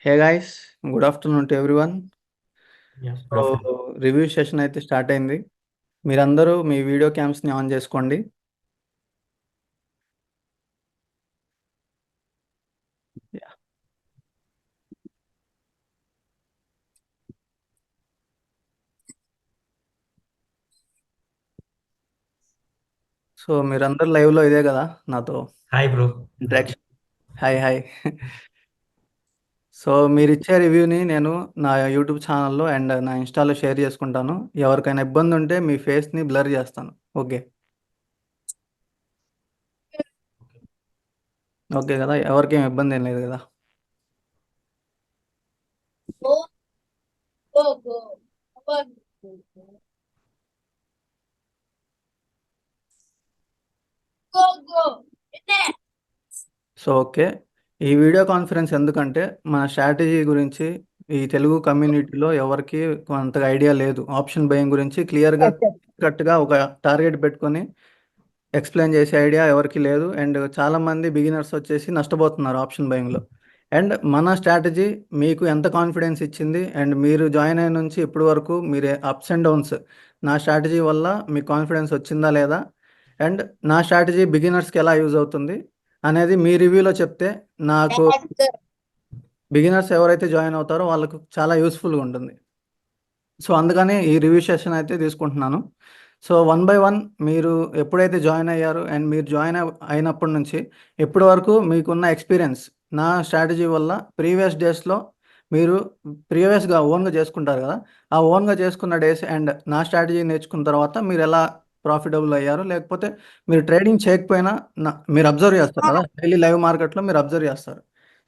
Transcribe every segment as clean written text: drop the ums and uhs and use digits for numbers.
Hey guys, good afternoon to everyone. Yeah so good afternoon. Review session అయితే start అయింది. మీరందరూ మీ video క్యామ్స్ని on చేసుకోండి. Yeah. So మీరందరూ లైవ్లో ఇదే కదా నాతో hi bro. Interaction. Hi hi. So మీరు ఇచ్చే రివ్యూని నేను నా యూట్యూబ్ ఛానల్లో అండ్ నా ఇన్స్టాలో షేర్ చేసుకుంటాను. ఎవరికైనా ఇబ్బంది ఉంటే మీ ఫేస్ని బ్లర్ చేస్తాను. ఓకే ఓకే కదా, ఎవరికేం ఇబ్బంది ఏం లేదు కదా. సో ఓకే, ఈ వీడియో కాన్ఫరెన్స్ ఎందుకంటే మన స్ట్రాటజీ గురించి ఈ తెలుగు కమ్యూనిటీలో ఎవరికి అంతగా ఐడియా లేదు. ఆప్షన్ బయింగ్ గురించి క్లియర్గా కరెక్ట్గా ఒక టార్గెట్ పెట్టుకొని ఎక్స్ప్లెయిన్ చేసే ఐడియా ఎవరికి లేదు. అండ్ చాలామంది బిగినర్స్ వచ్చేసి నష్టపోతున్నారు ఆప్షన్ బయింగ్లో. అండ్ మన స్ట్రాటజీ మీకు ఎంత కాన్ఫిడెన్స్ ఇచ్చింది, అండ్ మీరు జాయిన్ అయిన నుంచి ఇప్పటి వరకు మీరు అప్స్ అండ్ డౌన్స్, నా స్ట్రాటజీ వల్ల మీకు కాన్ఫిడెన్స్ వచ్చిందా లేదా, అండ్ నా స్ట్రాటజీ బిగినర్స్కి ఎలా యూజ్ అవుతుంది అనేది మీ రివ్యూలో చెప్తే నాకు బిగినర్స్ ఎవరైతే జాయిన్ అవుతారో వాళ్ళకు చాలా యూస్ఫుల్గా ఉంటుంది. సో అందుకని ఈ రివ్యూ సెషన్ అయితే తీసుకుంటున్నాను. సో వన్ బై వన్ మీరు ఎప్పుడైతే జాయిన్ అయ్యారు అండ్ మీరు జాయిన్ అయినప్పటి నుంచి ఇప్పటి వరకు మీకున్న ఎక్స్పీరియన్స్, నా స్ట్రాటజీ వల్ల ప్రీవియస్ డేస్లో మీరు ప్రీవియస్గా ఓన్గా చేసుకుంటారు కదా, ఆ ఓన్గా చేసుకున్న డేస్ అండ్ నా స్ట్రాటజీ నేర్చుకున్న తర్వాత మీరు ఎలా ప్రాఫిటబుల్ అయ్యారు, లేకపోతే మీరు ట్రేడింగ్ చేయకపోయినా మీరు అబ్జర్వ్ చేస్తారు కదా, డైలీ లైవ్ మార్కెట్లో మీరు అబ్జర్వ్ చేస్తారు.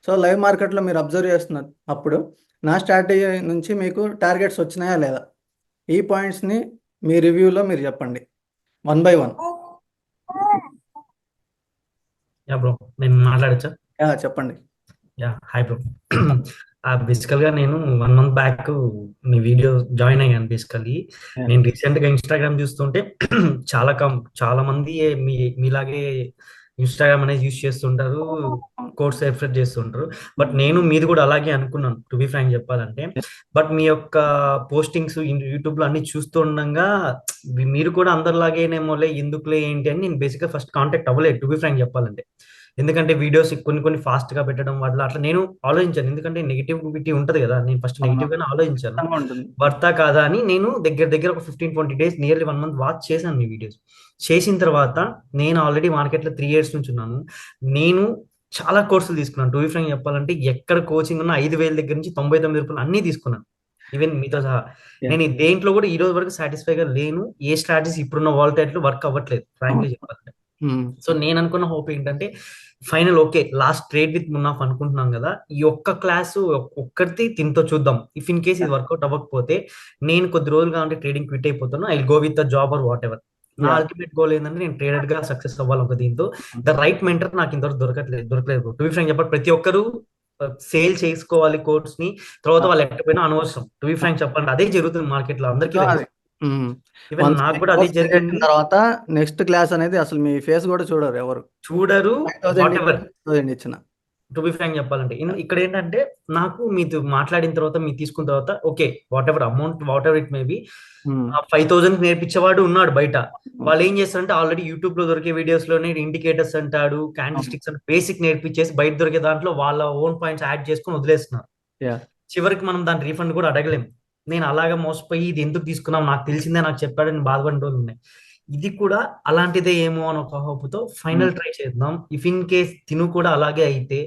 సో లైవ్ మార్కెట్లో మీరు అబ్జర్వ్ చేస్తున్న అప్పుడు నా స్ట్రాటజీ నుంచి మీకు టార్గెట్స్ వచ్చినాయా లేదా, ఈ పాయింట్స్ని మీ రివ్యూలో మీరు చెప్పండి one by one. Yeah bro, నేను మాట్లాడచ్చా? చెప్పండి. Yeah hi bro. బేసికల్గా నేను 1 మంత్ బ్యాక్ మీ వీడియో జాయిన్ అయ్యాను. Basically Yeah. నేను రీసెంట్గా ఇన్స్టాగ్రామ్ చూస్తుంటే చాలా మంది మీలాగే ఇన్స్టాగ్రామ్ అనేది యూస్ చేస్తుంటారు, కోర్స్ ఎఫర్ట్ చేస్తుంటారు. బట్ నేను మీది కూడా అలాగే అనుకున్నాను, టు బి ఫ్రాంక్ చెప్పాలంటే. బట్ మీ యొక్క పోస్టింగ్స్ యూట్యూబ్ లో అన్ని చూస్తుండగా మీరు కూడా అందరిలాగేనేమోలే, ఎందుకులే ఏంటి అని నేను బేసిక్గా ఫస్ట్ కాంటాక్ట్ అవ్వలేదు, టు బి ఫ్రాంక్ చెప్పాలంటే. ఎందుకంటే వీడియోస్ కొన్ని ఫాస్ట్ గా పెట్టడం వల్ల అట్లా నేను ఆలోచించాను. ఎందుకంటే నెగిటివిటీ ఉంటది కదా, నేను ఫస్ట్ నెగిటివ్ గానే ఆలోచించాను. ఖచ్చితంగా ఉంటుంది. వర్తా కాదా అని నేను దగ్గర దగ్గర ఒక 15-20 డేస్, నియర్లీ 1 మంత్ వాచ్ చేశాను మీ వీడియోస్. చేసిన తర్వాత నేను ఆల్రెడీ మార్కెట్ లో 3 ఇయర్స్ నుంచి ఉన్నాను. నేను చాలా కోర్సులు తీసుకున్నాను, టూ ఫ్రాంక్ చెప్పాలంటే. ఎక్కడ కోచింగ్ ఉన్న 5,000 దగ్గర నుంచి 99 రూపాయలు అన్ని తీసుకున్నాను, ఈవెన్ మీతో సహా. Yeah. నేను దేంట్లో కూడా ఈ రోజు వరకు సాటిస్ఫైగా లేను. ఏ స్ట్రాటజీస్ ఇప్పుడున్న వాలటైల్ వర్క్ అవ్వట్లేదు, ఫ్రాంక్లీ చెప్పాలంటే. Hmm. సో నేను అనుకున్న హోప్ ఏంటంటే, final okay, last trade with మున్నాఫ్ అనుకుంటున్నాం కదా, ఈ ఒక్క క్లాసు ఒక్కటి తింతో చూద్దాం. ఇఫ్ ఇన్ కేస్ ఇది వర్కౌట్ అవ్వకపోతే నేను కొద్ది రోజులుగా అంటే ట్రేడింగ్ క్విట్ అయిపోతాను, I go with the job or whatever. నా Yeah. అల్టిమేట్ గోల్ ఏంటంటే నేను ట్రేడర్ గా సక్సెస్ అవ్వాలి ఒక దీంతో. ద రైట్ మెంటర్ నాకు ఇంతవరకు దొరకలేదు. టు బి ఫ్రాంక్ చెప్పాలి, ప్రతి ఒక్కరు సేల్ చేసుకోవాలి కోర్స్ ని, తర్వాత వాళ్ళు ఎట్టపోయినా అనవసరం. టు బి ఫ్రాంక్ చెప్పాలంటే అదే జరుగుతుంది మార్కెట్ లో, అందరికీ తెలుసు. ఈవెన్ వన్స్ నాకు మీ కూడా అదే కోర్స్ చేసిన జరిగింది. తర్వాత నెక్స్ట్ క్లాస్ అనేది అసలు మీ ఫేస్ కూడా చూడరు ఎవరు, చూడరు, 5,000 వాట్ ఇచ్చిన ఎవర్. 6,000 ఇచ్చిన. టు బి ఫ్రాంక్ చెప్పాలంటే ఇక్కడ ఏంటంటే, నాకు మీతో మాట్లాడిన తర్వాత, మీరు తీసుకున్న తర్వాత okay, what ever amount, what ever it may be, Hmm. 5,000 నేర్పించేవాడు ఉన్నాడు బయట. వాళ్ళు ఏం చేస్తారంటే, ఆల్రెడీ యూట్యూబ్ లో దొరికే వీడియోస్ లోనే ఇండికేటర్స్ అంటాడు, క్యాండిల్ స్టిక్స్ అంటే బేసిక్ నేర్పించేసి బయట దొరికే దాంట్లో వాళ్ళ ఓన్ పాయింట్స్ యాడ్ చేసుకుని వదిలేస్తున్నారు. Yeah. చివరికి మనం దాని రీఫండ్ కూడా అడగలేం. నేను అలాగా మోసపోయి ఇది ఎందుకు తీసుకున్నాం, నాకు తెలిసిందే, నాకు చెప్పాడని బాధపడిన రోజులు ఉన్నాయి. ఇది కూడా అలాంటిదే ఏమో అని ఒక హోప్తో Hmm. ఫైనల్ ట్రై చేద్దాం. ఇఫ్ ఇన్ కేస్ తిను కూడా అలాగే అయితే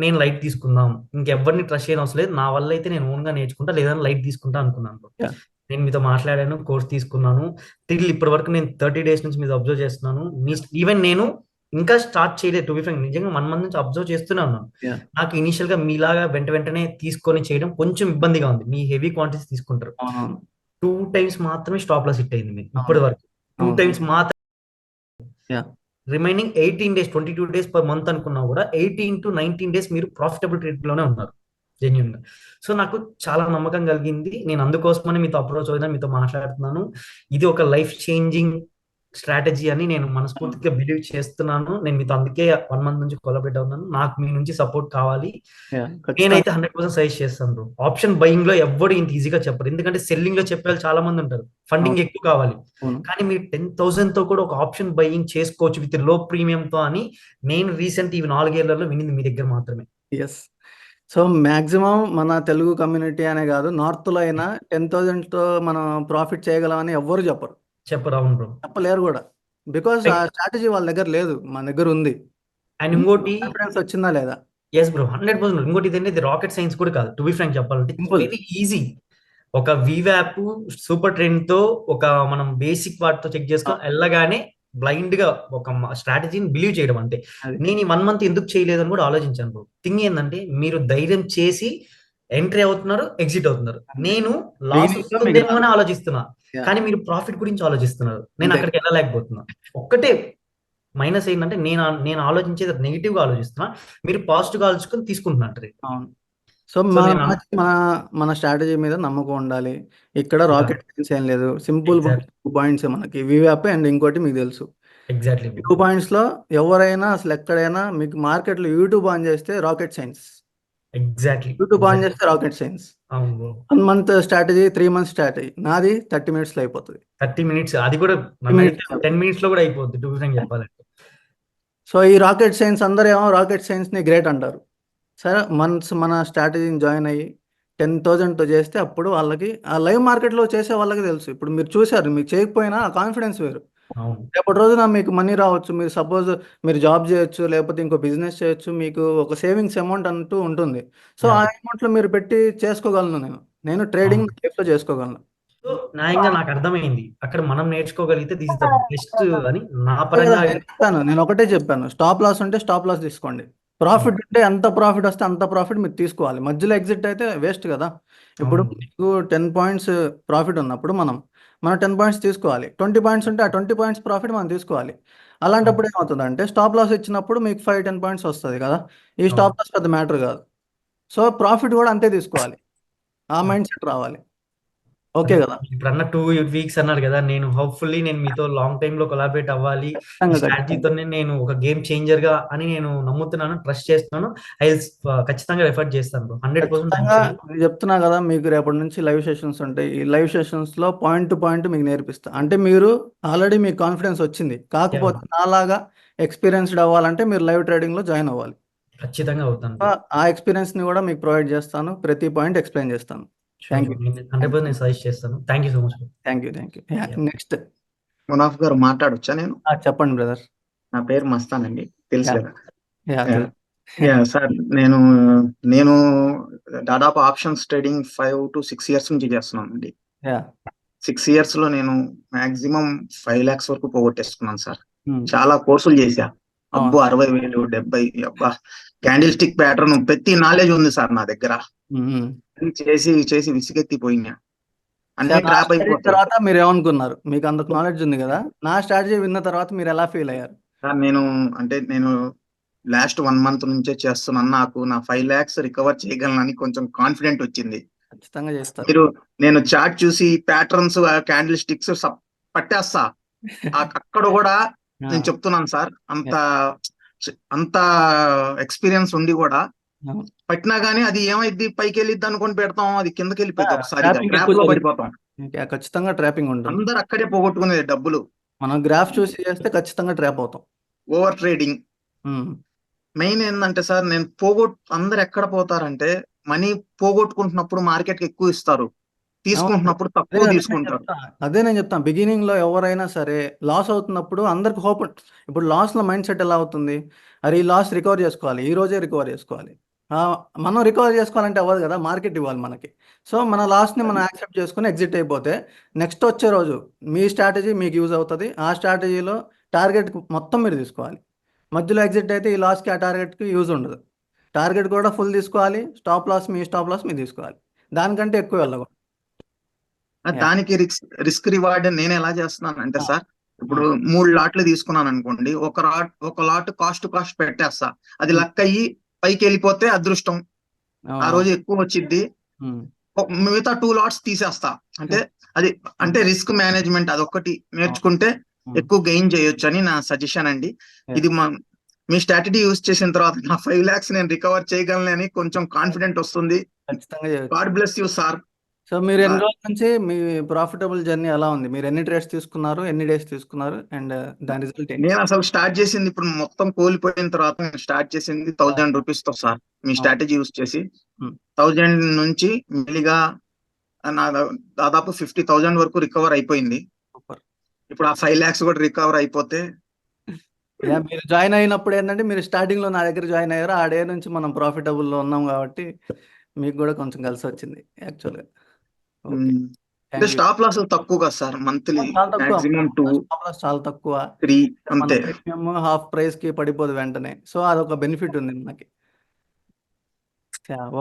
నేను లైట్ తీసుకుందాం. ఇంకెవరిని ట్రస్ట్ చేయని అవసరం లేదు, నా వల్ల అయితే నేను ఓన్ గా నేర్చుకుంటా, లేదని లైట్ తీసుకుంటా అనుకున్నాను bro. Yeah. నేను మీతో మాట్లాడాను, కోర్స్ తీసుకున్నాను. టిల్ ఇప్పటి వరకు నేను 30 డేస్ నుంచి మీద అబ్జర్వ్ చేస్తున్నాను. మీ ఈవెన్ నేను ఇంకా స్టార్ట్ చేయలేదు, టు బి ఫ్రాంక్ నిజంగా 1 మంత్ నుంచి అబ్జర్వ్ చేస్తూనే ఉన్నాను. Yeah. నాకు ఇనిషియల్ గా మీలాగా వెంటనే తీసుకొని చేయడం కొంచెం ఇబ్బందిగా ఉంది. మీ హెవీ క్వాంటిటీస్ తీసుకుంటారు. అవునవును. 2 టైమ్స్ మాత్రమే స్టాప్ లాస్ హిట్ అయింది మీకు అవును. ఇప్పటి వరకు. టూ అవును. టైమ్స్ మాత్రం. Yeah. Remaining 18 days, 22 days per month అనుకున్నా కూడా 18 to 19 డేస్ మీరు ప్రాఫిటబుల్ ట్రేడ్ లోనే ఉన్నారు, జెన్యున్ గా. సో నాకు చాలా నమ్మకం కలిగింది. నేను అందుకోసమని మీతో అప్రోచ్ అవుదాం, మీతో మాట్లాడుతున్నాను. ఇది ఒక లైఫ్ చేంజింగ్ స్ట్రాటజీ అని నేను మనస్ఫూర్తిగా బిలీవ్ చేస్తున్నాను. నేను మీతో అందుకే 1 మంత్ నుంచి కొలాబరేట్ అవుతున్నాను. నాకు మీ నుంచి సపోర్ట్ కావాలి. నేనైతే ఖచ్చితంగా. 100% సజెస్ట్ చేస్తాను బ్రో. ఆప్షన్ బయింగ్ లో ఎవ్వడు ఇంత ఈజీగా చెప్పరు. ఎందుకంటే సెల్లింగ్ లో చెప్పే వాళ్ళు చాలా మంది ఉంటారు. అవును. ఫండింగ్ ఎక్కువ కావాలి. అవును. కానీ మీరు 10,000 తో కూడా ఒక ఆప్షన్ బయింగ్ చేసుకోవచ్చు విత్ లో ప్రీమియం తో అని నేను రీసెంట్ ఈ 4 ఏళ్లలో వినింది మీ దగ్గర మాత్రమే. ఎస్. సో మాక్సిమం మన తెలుగు కమ్యూనిటీ అనే కాదు, నార్త్లో అయినా 10,000తో మనం ప్రాఫిట్ చేయగలమని ఎవ్వరు చెప్పరు, చెప్పరు. అవును బ్రో. చెప్పలేరు కూడా. బికాస్ ఆ స్ట్రాటజీ వాళ్ళ దగ్గర లేదు, మన దగ్గర ఉంది. అండ్ ఇంకోటి, కాన్ఫిడెన్స్ వచ్చిందా లేదా? Yes bro, 100%. ఇంకోటి ఇదంటే ఇది రాకెట్ సైన్స్ కూడా కాదు. టు బి ఫ్రాంక్ చెప్పాలంటే ఇట్స్ సింపుల్. Very easy. ఒక వివాప్ సూపర్ ట్రెండ్ తో ఒక మనం బేసిక్ వాటితో చెక్ చేసుకొని వెళ్ళగానే బ్లైండ్ గా ఒక స్ట్రాటజీని బిలీవ్ చేయడం అంతే. అది నేను ఈ 1 మంత్ ఎందుకు చేయలేదని కూడా ఆలోచించాను బ్రో. థింగ్ ఏంటంటే మీరు ధైర్యం చేసి ఎంట్రీ అవుతున్నారు, ఎగ్జిట్ అవుతున్నారు. నేను లాస్ బిగినింగ్ లో మీకు వస్తుందేమో అని రాదు. ఆలోచిస్తున్నా, Yeah. కానీ మీరు ప్రాఫిట్ గురించి ఆలోచిస్తున్నారు. నేను అంతే. అక్కడికి వెళ్ళలేకపోతున్నా. ఒక్కటే మైనస్ ఏంటంటే నేను ఆలోచించేది నెగిటివ్ గా ఆలోచిస్తున్నా, మీరు పాజిటివ్ గా ఆలోచుకొని తీసుకుంటున్నారు. అవును. సో సో మన నేను మన మన స్ట్రాటజీ మీద నమ్మకం ఉండాలి. ఇక్కడ రాకెట్ సైన్స్ ఏం లేదు, సింపుల్ ఎగ్జాక్ట్ 2 పాయింట్స్ మనకి వివ్యాప్ అండ్ ఇంకోటి మీకు తెలుసు. Exactly bro. 2 పాయింట్స్ లో ఎవరైనా అసలు ఎక్కడైనా మీకు మార్కెట్లో యూట్యూబ్ ఆన్ చేస్తే rocket science, exactly YouTube on exactly చేస్తే రాకెట్ సైన్స్. అవును bro. 1 month strategy, 3 months strategy, నాది 30 minutes లో అయిపోతుంది. 30 minutes, అది కూడా 30 నన్ను minutes అయితే 10 minutes లో కూడా అయిపోద్ది టు బి ఫ్రాంక్ చెప్పాలంటే. సో ఈ రాకెట్ సైన్స్ అందరూ ఏమో రాకెట్ సైన్స్ని గ్రేట్ అంటారు. సరే మన స్ట్రాటజీని జాయిన్ అయ్యి 10,000తో చేస్తే అప్పుడు వాళ్ళకి ఆ లైవ్ మార్కెట్లో చేసే వాళ్ళకి తెలుసు. ఇప్పుడు మీరు చూశారు, మీకు చేయకపోయినా ఆ కాన్ఫిడెన్స్ వేరు. అవును రేపటి రోజున మీకు మనీ రావచ్చు, మీరు సపోజ్ మీరు జాబ్ చేయొచ్చు, లేకపోతే ఇంకో బిజినెస్ చేయొచ్చు, మీకు ఒక సేవింగ్స్ అమౌంట్ అంటూ ఉంటుంది. సో యా ఆ అమౌంట్లో మీరు పెట్టి చేసుకోగలను, నేను ట్రేడింగ్ అవును. లైఫ్లో చేసుకోగలను. సో న్యాయంగా నాకు అర్థమైంది అక్కడ మనం నేర్చుకోగలిగితే దిస్ ఇస్ ద బెస్ట్ అని నా అంతే కదా, పరంగా. నేను ఒకటే చెప్పాను, స్టాప్ లాస్ ఉంటే స్టాప్ లాస్ తీసుకోండి. ప్రాఫిట్ ఉంటే ఎంత ప్రాఫిట్ వస్తే అంత ప్రాఫిట్ మీరు తీసుకోవాలి. మధ్యలో ఎగ్జిట్ అయితే వేస్ట్ కదా. ఇప్పుడు అవును మీకు 10 పాయింట్స్ ప్రాఫిట్ ఉన్నప్పుడు మనం 10 పాయింట్స్ తీసుకోవాలి. 20 పాయింట్స్ ఉంటే ఆ 20 పాయింట్స్ ప్రాఫిట్ మనం తీసుకోవాలి. అవును అలాంటప్పుడు ఏమవుతుందంటే స్టాప్ లాస్ ఇచ్చినప్పుడు మీకు 5-10 పాయింట్స్ వస్తుంది కదా. ఈ అవును. స్టాప్ లాస్ పెద్ద మ్యాటర్ కాదు. సో ప్రాఫిట్ కూడా అంతే తీసుకోవాలి. ఆ మైండ్ సెట్ రావాలి. ఓకే అదే కదా. ఇప్పుడు అన్న 2 weeks అన్నారు కదా, నేను హోప్ఫుల్లీ నేను మీతో లాంగ్ టైమ్ లో కొలాబరేట్ అవ్వాలి. ఈ ఖచ్చితంగా ఖచ్చితంగా స్ట్రాటజీతోనే నేను ఒక గేమ్ చేంజర్ గా అని నేను నమ్ముతున్నాను, ట్రస్ట్ చేస్తున్నాను. ఐ ఖచ్చితంగా రెఫర్ చేస్తాను బ్రో. 100% ఖచ్చితంగా. థ్యాంక్స్. నేను చెప్తున్నా కదా, మీకు రేపటి నుంచి లైవ్ సెషన్స్ ఉంటాయి. ఈ లైవ్ సెషన్స్లో పాయింట్ టు పాయింట్ మీకు నేర్పిస్తా. అంటే మీరు ఆల్రెడీ మీకు కాన్ఫిడెన్స్ వచ్చింది, కాకపోతే నాలాగా ఎక్స్పీరియన్స్డ్ అవ్వాలంటే మీరు లైవ్ ట్రేడింగ్లో జాయిన్ అవ్వాలి. ఖచ్చితంగా అవుతాను ఆ బ్రో. ఆ ఎక్స్పీరియన్స్ని కూడా మీకు ప్రొవైడ్ చేస్తాను, ప్రతి పాయింట్ ఎక్స్ప్లెయిన్ చేస్తాను. Sure thank bro, you. నేను 100% నేను సజెస్ట్ చేస్తాను. Thank you so much bro. Thank you. Next. Munaf గారు మాట్లాడొచ్చా నేను? చెప్పండి బ్రదర్. నా పేరు మస్తాన్ అండి, తెలుసు యా. కదా. యా యా, తెలుసు. యా సార్, నేను దాదాపు ఆప్షన్స్ ట్రేడింగ్ 5 to 6 years నుంచి చేస్తున్నానండి. యా. 6 years లో నేను మాక్సిమం 5 lakhs వరకు పోగొట్టేసుకున్నాను సార్. ఉమ్. చాలా కోర్సులు చేశా. అబ్బో, అవును. 60,000, 70, అబ్బా, క్యాండిల్ స్టిక్ ప్యాటర్న్ ప్రతి నాలెడ్జ్ ఉంది సార్ నా దగ్గర. ఉమ్. అది చేసి చేసి విసిగెత్తిపోయినా, అన్ని సార్, నా ట్రాప్ స్ట్రాటజీ అయిపోతాయి. తర్వాత మీరు ఏమనుకున్నారు? మీకు అంత నాలెడ్జ్ ఉంది కదా, నా స్ట్రాటజీ విన్న తర్వాత మీరు ఎలా ఫీల్ అయ్యారు? సార్ నేను లాస్ట్ 1 month నుంచే చేస్తున్నాను. నాకు నా 5 lakhs రికవర్ చేయగలనని కొంచెం కాన్ఫిడెంట్ వచ్చింది. ఖచ్చితంగా చేస్తారు. నేను చార్ట్ చూసి ప్యాటర్న్స్, క్యాండిల్ స్టిక్స్ పట్టేస్తా. అక్కడ కూడా ఆ, నేను చెప్తున్నాను సార్, యా. అంత ఎక్స్పీరియన్స్ ఉండి కూడా అవును. పట్టినా గానీ అది ఏమైద్ది, పైకి వెళ్ళిద్ది అనుకొని పెడతాం, అది కిందకి వెళ్ళిపోయింది ఒకసారిగా, ట్రాపింగ్ ట్రాప్ ఎక్కువ లో జరుగుతుంది. పడిపోతాం. ఖచ్చితంగా ట్రాపింగ్ ఉంటుంది. అందరు అక్కడే పోగొట్టుకునేది డబ్బులు. మనం గ్రాఫ్ చూసి చేస్తే ఖచ్చితంగా ట్రాప్ అవుతాం. ఓవర్ ట్రేడింగ్ ఉమ్. మెయిన్ ఏంటంటే సార్, అందరు ఎక్కడ పోతారంటే, మనీ పోగొట్టుకుంటున్నప్పుడు మార్కెట్ కి ఎక్కువ ఇస్తారు, అవును. తీసుకుంటున్నప్పుడు అదే తక్కువ అదే నేను తీసుకుంటారు. చెప్తా నేను చెప్తాను, బిగినింగ్ లో ఎవరైనా సరే లాస్ అవుతున్నప్పుడు అందరికి హోప్. ఇప్పుడు లాస్ లో మైండ్ సెట్ ఎలా అవుతుంది? అరే ఈ లాస్ రికవర్ చేసుకోవాలి, ఈ రోజే రికవర్ చేసుకోవాలి. ఆ, మనం రికవర్ చేసుకోవాలంటే అవ్వదు కదా, మార్కెట్ ఇవ్వాలి మనకి. సో మన లాస్ని మనం యాక్సెప్ట్ చేసుకుని ఎగ్జిట్ అయిపోతే నెక్స్ట్ వచ్చే రోజు మీ స్ట్రాటజీ మీకు యూజ్ అవుతుంది. ఆ స్ట్రాటజీలో టార్గెట్ మొత్తం మీరు తీసుకోవాలి. మధ్యలో ఎగ్జిట్ అయితే ఈ లాస్కి ఆ టార్గెట్కి యూజ్ ఉండదు. టార్గెట్ కూడా ఫుల్ తీసుకోవాలి, స్టాప్ లాస్ మీరు తీసుకోవాలి. దానికంటే ఎక్కువ వెళ్ళకూడదు. యా. దానికి రిస్క్ రివార్డ్ నేను ఎలా చేస్తున్నాను అంటే ఆ, సార్, ఆ, ఇప్పుడు 3 లాట్లు తీసుకున్నాను అనుకోండి, ఒక లాట్ కాస్ట్ పెట్టేస్తా. అది ఉమ్, లక్ అయ్యి పైకి వెళ్ళిపోతే అదృష్టం, ఆ అవునవును. రోజు ఎక్కువ వచ్చిద్ది. ఉమ్. మిగతా 2 లాట్స్ తీసేస్తా. అంటే అది, అంటే రిస్క్ మేనేజ్మెంట్ అదొక్కటి అవును. నేర్చుకుంటే ఎక్కువ గెయిన్ చేయొచ్చు అని నా సజెషన్ అండి. ఇది మీ స్ట్రాటజీ యూస్ చేసిన తర్వాత నా 5 lakhs నేను రికవర్ చేయగలనని కొంచెం కాన్ఫిడెంట్ వస్తుంది. ఖచ్చితంగా చేయొచ్చు. God bless you sir. So మీరు ఎన్ని రోజుల నుంచి మీ ప్రాఫిటబుల్ జర్నీ ఎలా ఉంది? మీరు ఎన్ని ట్రేడ్స్ తీసుకున్నారు, ఎన్ని డేస్ తీసుకున్నారు, అండ్ దాని రిజల్ట్ ఏంటి? నేను అసలు స్టార్ట్ చేసింది ఇప్పుడు మొత్తం కోల్పోయిన తర్వాత నేను స్టార్ట్ చేసింది 1000 రూపీస్ తో సార్. మీ స్ట్రాటజీ యూస్ చేసి 1000 నుంచి మెల్లిగా దాదాపు 50,000 వరకు రికవర్ అయిపోయింది. సూపర్. ఇప్పుడు ఆ 5 lakhs కూడా రికవర్ అయిపోతే మీరు జాయిన్ అయినప్పుడు ఏంటంటే మీరు స్టార్టింగ్ లో నా దగ్గర జాయిన్ అయ్యారు. ఆ డే నుంచి మనం ప్రాఫిటబుల్ లో ఉన్నాం కాబట్టి మీకు కూడా కొంచెం కలిసి వచ్చింది యాక్చువల్గా. ఓకే, అంటే స్టాప్ లాస్ తక్కువ కదా సార్, మంత్లీ చాలా తక్కువ. మాక్సిమం 2, స్టాప్ లాస్ చాలా తక్కువ. 3 మన అంతే. ప్రీమియం హాఫ్ ప్రైస్ కి పడిపోదు వెంటనే. సో అదొక బెనిఫిట్ ఉంది మనకి.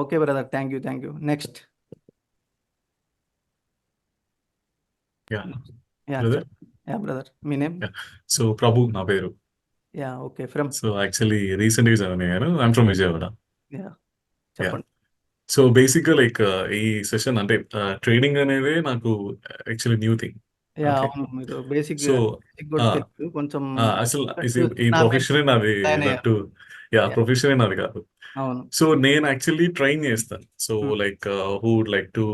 Okay brother, thank you. Next. Yeah brother. Brother మీ నేమ్? సో ప్రభు నా పేరు. Okay, from. సో యాక్చువల్లీ రీసెంట్గా జాయిన్ అయ్యాను. I'm from Vijayawada. చెప్పండి. సో బేసిక్గా లైక్ ఈ సెషన్ అంటే ట్రేడింగ్ అనేది నాకు యాక్చువల్లీ న్యూ థింగ్. అవును, మీరు బేసిక్ సో కూడా తెలుసు కొంచెం. అసలు ఈ నా ప్రొఫెషనే నాది జాయిన్ అయ్యారు. దట్టు. ప్రొఫెషనే నాది కాదు. అవును. సో నేను యాక్చువల్లీ ట్రైన్ చేస్తాను. So Hmm. Like who would like to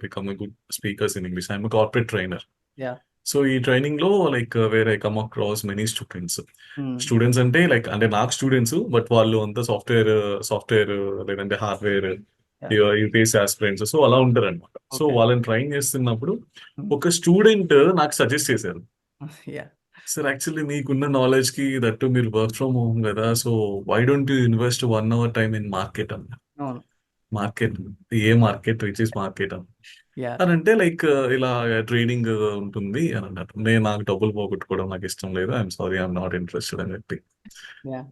become a good speakers in English. I'm corporate trainer. Yeah. So ఈ ట్రైనింగ్ లో like where I come across many students. Hmm. Students అంటే like అంటే నాకు students, but వాళ్ళు అంతా software లేదంటే hardware UPSC aspirants, so అలా ఉంటారు అనమాట. So Okay. వాళ్ళని ట్రైన్ చేస్తున్నప్పుడు Hmm. ఒక స్టూడెంట్ నాకు సజెస్ట్ చేశారు, Yeah. సార్ యాక్చువల్లీ మీకున్న నాలెడ్జ్ కి దట్టు మీరు వర్క్ ఫ్రమ్ హోమ్ కదా, so why don't you invest 1 hour time in market అన్న. అవును. మార్కెట్, ఏ మార్కెట్, విచ్ ఇస్ మార్కెట్ అన్న. Yeah. అని అంటే లైక్ ఇలా ట్రేడింగ్ ఉంటుంది అని అన్నారు. నాకు డబ్బులు పోగొట్టుకోవడం నాకు ఇష్టం లేదు, I'm sorry, I'm not interested అని చెప్పి. Yeah.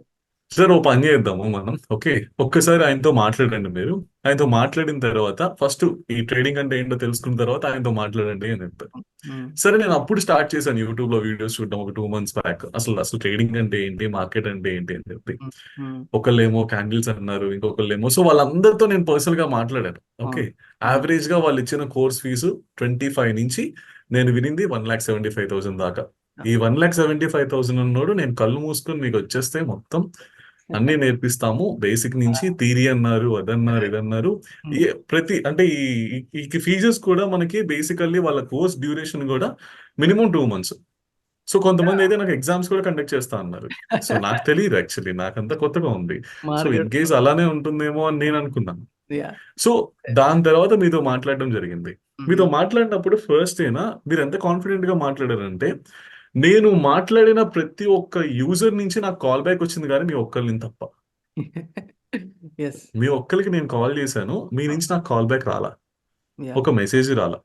సార్ ఓ పని చేద్దాము మనం, ఓకే ఒక్కసారి ఆయనతో మాట్లాడండి. మీరు ఆయనతో మాట్లాడిన తర్వాత ఫస్ట్ ఈ ట్రేడింగ్ అంటే ఏంటో తెలుసుకున్న తర్వాత ఆయనతో మాట్లాడండి అని చెప్పారు. Hmm. సరే నేను అప్పుడు స్టార్ట్ చేశాను యూట్యూబ్ లో వీడియోస్ చూడడం ఒక 2 months బ్యాక్. అసలు ట్రేడింగ్ అంటే ఏంటి, మార్కెట్ అంటే ఏంటి అని చెప్పి. Hmm. ఒకళ్ళేమో క్యాండిల్స్ అన్నారు, ఇంకొకళ్ళేమో, సో వాళ్ళందరితో నేను పర్సనల్ గా మాట్లాడాను. ఓకే, యావరేజ్ గా వాళ్ళు ఇచ్చిన కోర్స్ ఫీజు 25 నుంచి నేను వినింది 1,75,000 దాకా. ఈ 1,75,000 ఉన్నోడు నేను కళ్ళు మూసుకొని మీకు వచ్చేస్తే మొత్తం అన్ని నేర్పిస్తాము, బేసిక్ నుంచి థియరీ అన్నారు, అదన్నారు, ఇదన్నారు. ప్రతి అంటే ఈ ఫీజెస్ కూడా మనకి బేసికల్లీ వాళ్ళ కోర్స్ డ్యూరేషన్ కూడా మినిమం 2 months. సో కొంతమంది అయితే నాకు ఎగ్జామ్స్ కూడా కండక్ట్ చేస్తా అన్నారు. సో నాకు తెలియదు యాక్చువల్లీ, నాకంతా కొత్తగా ఉంది. సో ఇన్ కేస్ అలానే ఉంటుందేమో అని నేను అనుకున్నాను. Yeah. సో దాని తర్వాత మీతో మాట్లాడడం జరిగింది. మీతో మాట్లాడినప్పుడు ఫస్ట్ అయినా మీరు ఎంత కాన్ఫిడెంట్ గా మాట్లాడారంటే, నేను మాట్లాడిన ప్రతి ఒక్క యూజర్ నుంచి నాకు కాల్ బ్యాక్ వచ్చింది, కానీ మీ ఒక్కరిని తప్ప. Yes. మీ ఒక్కరికి నేను కాల్ చేశాను, మీ నుంచి నాకు కాల్ బ్యాక్ రాలా, Yeah. ఒక మెసేజ్ రాలా.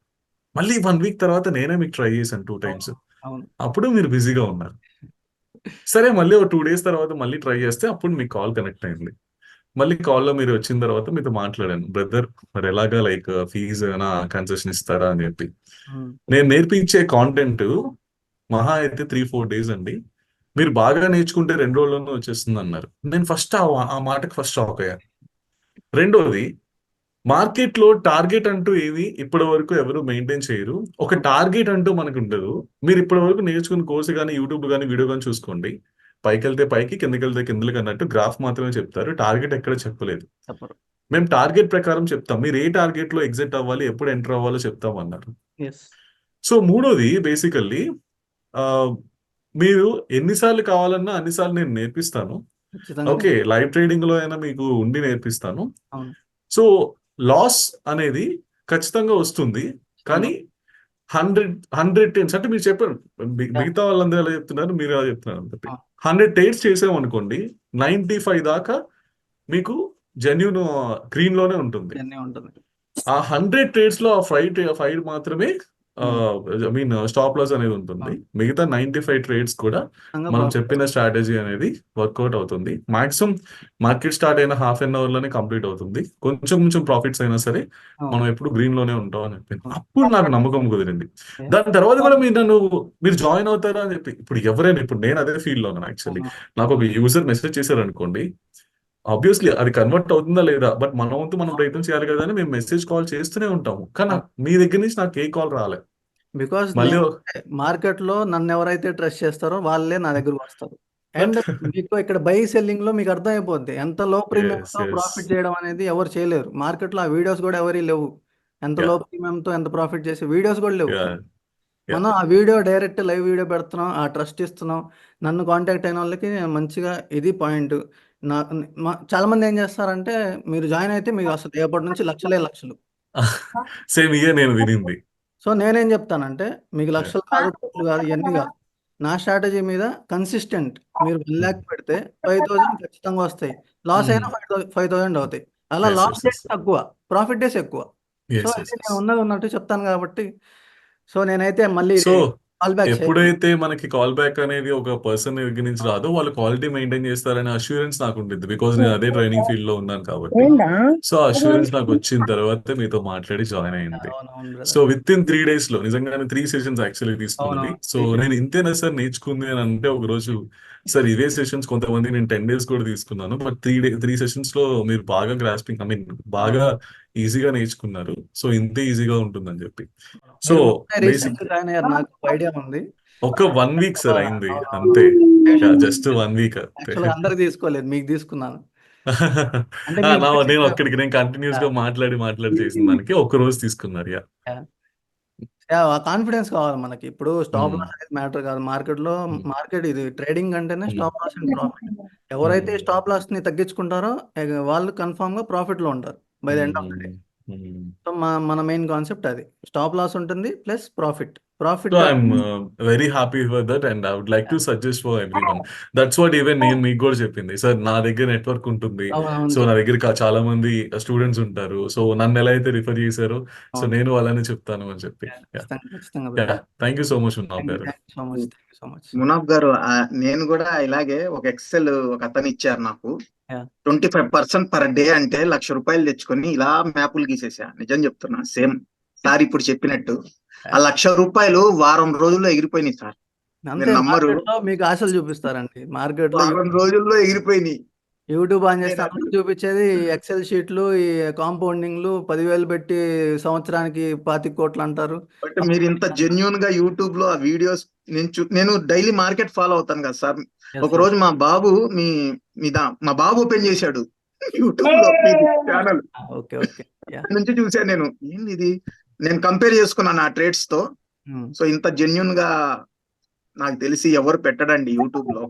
మళ్ళీ 1 week తర్వాత నేనే మీకు ట్రై చేశాను 2 times. అవును. అప్పుడు మీరు బిజీగా ఉన్నారు. సరే మళ్ళీ ఒక 2 days తర్వాత మళ్ళీ ట్రై చేస్తే అప్పుడు మీకు కాల్ కనెక్ట్ అయింది. మళ్ళీ కాల్లో మీరు వచ్చిన తర్వాత మీతో మాట్లాడాను, బ్రదర్ మరి ఎలాగా లైక్ ఫీజు ఏమైనా కన్సెషన్ ఇస్తారా అని చెప్పి. Hmm. నేను నేర్పించే కాంటెంట్ మహా అయితే 3-4 days అండి, మీరు బాగా నేర్చుకుంటే 2 రోజుల్లోనే వచ్చేస్తుంది అన్నారు. నేను ఫస్ట్ ఆ మాటకు ఫస్ట్ షాక్ అయ్యాను. రెండోది, మార్కెట్ లో టార్గెట్ అంటూ ఏవి ఇప్పటి వరకు ఎవరు మెయింటైన్ చేయరు. ఒక టార్గెట్ అంటూ మనకు ఉండదు. మీరు ఇప్పటి వరకు నేర్చుకున్న కోర్సు కానీ యూట్యూబ్ కానీ వీడియో కానీ చూసుకోండి, పైకి వెళ్తే పైకి, కిందకి వెళ్తే కిందకి అన్నట్టు గ్రాఫ్ మాత్రమే చెప్తారు, టార్గెట్ ఎక్కడ చెప్పలేదు. చెప్పరు. మేము టార్గెట్ ప్రకారం చెప్తాం, మీరు ఏ టార్గెట్ లో ఎగ్జిట్ అవ్వాలి, ఎప్పుడు ఎంటర్ అవ్వాలో చెప్తాం అన్నారు. Yes. సో మూడోది, బేసికల్లీ మీరు ఎన్నిసార్లు కావాలన్నా అన్నిసార్లు నేను నేర్పిస్తాను. ఖచ్చితంగా. ఓకే, లైవ్ ట్రేడింగ్ లో అయినా మీకు ఉండి నేర్పిస్తాను. అవును. సో లాస్ అనేది ఖచ్చితంగా వస్తుంది, కానీ 100 times అంటే మీరు చెప్పారు, మిగతా వాళ్ళందరూ ఎలా చెప్తున్నారు, మీరు ఎలా చెప్తున్నారు అని చెప్పి. 100 trades చేసామనుకోండి, 95 దాకా మీకు జెన్యూన్ గ్రీన్ లోనే ఉంటుంది. ఇవన్నీ ఉంటుంది. ఆ 100 trades లో ఆ 5 మాత్రమే ఐ మీన్ స్టాప్ లాస్ అనేది ఉంటుంది. మిగతా 95 trades కూడా మనం చెప్పిన స్ట్రాటజీ అనేది వర్కౌట్ అవుతుంది. మాక్సిమం మార్కెట్ స్టార్ట్ అయిన హాఫ్ అన్ అవర్ లోనే కంప్లీట్ అవుతుంది. కొంచెం ప్రాఫిట్స్ అయినా సరే మనం ఎప్పుడు గ్రీన్ లోనే ఉంటాం అని చెప్పి అప్పుడు నాకు నమ్మకం కుదిరింది. దాని తర్వాత కూడా మీరు జాయిన్ అవుతారా అని చెప్పి, ఇప్పుడు ఎవరైనా, ఇప్పుడు నేను అదే ఫీల్డ్ లో ఉన్నాను యాక్చువల్లీ. నాకు ఒక యూజర్ మెసేజ్ చేశారు అనుకోండి, ఆబ్వియస్లీ అది కన్వర్ట్ అవుతుందా లేదా, బట్ మన వంతు మనం ప్రయత్నం చేయాలి కదా అని మేము మెసేజ్ కాల్ చేస్తూనే ఉంటాము. కానీ మీ దగ్గర నుంచి నాకు ఏ కాల్ రాలే. బికాస్ మళ్ళీ మార్కెట్లో నన్ను ఎవరైతే ట్రస్ట్ చేస్తారో వాళ్ళే నా దగ్గరకు వస్తారు. అండ్ మీకు ఇక్కడ బై సెల్లింగ్ లో మీకు అర్థమైపోద్ది ఎంత లో ఎస్ ప్రీమియంతో ఎస్ ప్రాఫిట్ చేయడం అనేది ఎవరు చేయలేరు. మార్కెట్లో ఆ వీడియోస్ కూడా ఎవరి లేవు. ఎంత యా లో ప్రీమియంతో ఎంత ప్రాఫిట్ చేసే వీడియోస్ కూడా లేవు. యా యా మనం ఆ వీడియో డైరెక్ట్ లైవ్ వీడియో పెడుతున్నాం, ఆ ట్రస్ట్ ఇస్తున్నాం. నన్ను కాంటాక్ట్ అయిన వాళ్ళకి మంచిగా ఇది పాయింట్. నా చాలా మంది ఏం చేస్తారంటే మీరు జాయిన్ అయితే మీకు అసలు రేపటి నుంచి లక్షలే లక్షలు. సేమ్ ఇయర్ నేను వినింది. సో నేనేం చెప్తానంటే మీకు యా లక్షలు కాదు, కోట్లు కాదు, ఇవన్నీ కాదు. నా స్ట్రాటజీ మీద కన్సిస్టెంట్ మీరు 1 lakh పెడితే 5,000 ఖచ్చితంగా వస్తాయి. లాస్ అయినా 5,000 అవుతాయి. అలా ఎస్ లాస్ ఎస్ డేస్ ఎస్ తక్కువ, ప్రాఫిట్ డేస్ ఎక్కువ. సో ఎస్ ఇది ఎస్ నేను ఎస్ ఉన్నది ఉన్నట్టు చెప్తాను కాబట్టి. సో నేనైతే మళ్ళీ సో కాల్ బ్యాక్ చేయను. ఎప్పుడైతే మనకి కాల్ బ్యాక్ అనేది ఒక పర్సన్ దగ్గర నుంచి రాదో వాళ్ళు క్వాలిటీ మెయింటైన్ చేస్తారనే అష్యూరెన్స్ నాకు ఉంటుంది. బికాజ్ నేను అదే ట్రైనింగ్ ఫీల్డ్ లో ఉన్నాను కాబట్టి. సో అష్యూరెన్స్ నాకు వచ్చిన తర్వాత మీతో మాట్లాడి జాయిన్ అయింది. అవునవును so brother. With in 3 days లో నిజంగానే 3 sessions యాక్చువల్లీ తీసుకున్నది. అవునవును సో నేను ఇంతేనా సార్ నేర్చుకుంది అని అంటే ఒక రోజు సార్ ఇవే సెషన్స్ కొంతమంది నేను 10 days కూడా తీసుకున్నాను. బట్ 3 sessions లో మీరు బాగా గ్రాస్పింగ్ ఐ మీన్ బాగా ఈజీగా నేర్చుకున్నారు. సో ఇంతే ఈజీగా ఉంటుందని చెప్పి. సో మీరు ముందే బేసిక్ రీసెంట్ జాయిన్ అయ్యారు, నాకు ఐడియా ఉంది. ఒక 1 week సార్ అయింది అంతే. అవునవును. జస్ట్ 1 week అంతే. యాక్చువల్గా అందరికి తీసుకోలేదు, మీకు తీసుకున్నాను. అంటే మీకు నేను బేసిక్ అక్కడికి నేను కంటిన్యూస్ గా మాట్లాడి చేసిన దానికి ఒక రోజు తీసుకున్నారు. యా కాన్ఫిడెన్స్ కావాలి మనకి. ఇప్పుడు స్టాప్ లాస్ అనేది మ్యాటర్ కాదు మార్కెట్లో. మార్కెట్ ఇది ట్రేడింగ్ అంటేనే స్టాప్ లాస్ అండ్ ప్రాఫిట్. ఎవరైతే స్టాప్ లాస్ ని తగ్గించుకుంటారో వాళ్ళు కన్ఫామ్ గా ప్రాఫిట్ లో ఉంటారు by the end of the day. So మన మెయిన్ కాన్సెప్ట్ అది. స్టాప్ లాస్ ఉంటుంది plus profit. So I'm very happy for that and I would like to suggest for everyone. That's what even నేను మీకు కూడా చెప్పింది sir. నా దగ్గర network ఉంటుంది. సో నా దగ్గర చాలా మంది స్టూడెంట్స్ ఉంటారు. సో నన్ను ఎలా అయితే రిఫర్ చేశారో సో నేను అలానే చెప్తాను అని చెప్పి. Thank you so much Munaf గారు. మునాఫ్ గారు నేను కూడా ఇలాగే ఒక ఎక్సెల్ ఒక అతను ఇచ్చారు నాకు. 25% పర్ డే అంటే ₹1,00,000 తెచ్చుకొని ఇలా మ్యాపులు గీసేసా. నిజం చెప్తున్నా, సేమ్ సార్ ఇప్పుడు చెప్పినట్టు ఆ ₹1,00,000 వారం రోజుల్లో ఎగిరిపోయినాయి సార్. అంతే, నమ్మరు. మార్కెట్లో మీకు ఆశలు చూపిస్తారండి. మార్కెట్లో వారం రోజుల్లో ఎగిరిపోయినాయి. యూట్యూబ్ ఆన్ చేస్తే అందరూ చూపించేది ఎక్సెల్ షీట్లు, ఈ కాంపౌండింగ్లు 10,000 పెట్టి సంవత్సరానికి 25 కోట్లు అంటారు. బట్ మీరు ఇంత జెన్యున్ గా యూట్యూబ్ లో ఆ వీడియోస్ నేను డైలీ మార్కెట్ ఫాలో అవుతాను కదా సార్. ఒక రోజు మా బాబు మా బాబు ఓపెన్ చేశాడు యూట్యూబ్ లో ఛానల్. ఓకే ఓకే నుంచి చూసాను నేను, ఏంది ఇది, నేను కంపేర్ చేసుకున్నాను ఆ ట్రేడ్స్ తో. సో ఇంత జెన్యున్ గా నాకు తెలిసి ఎవరు పెట్టడండి యూట్యూబ్ లో.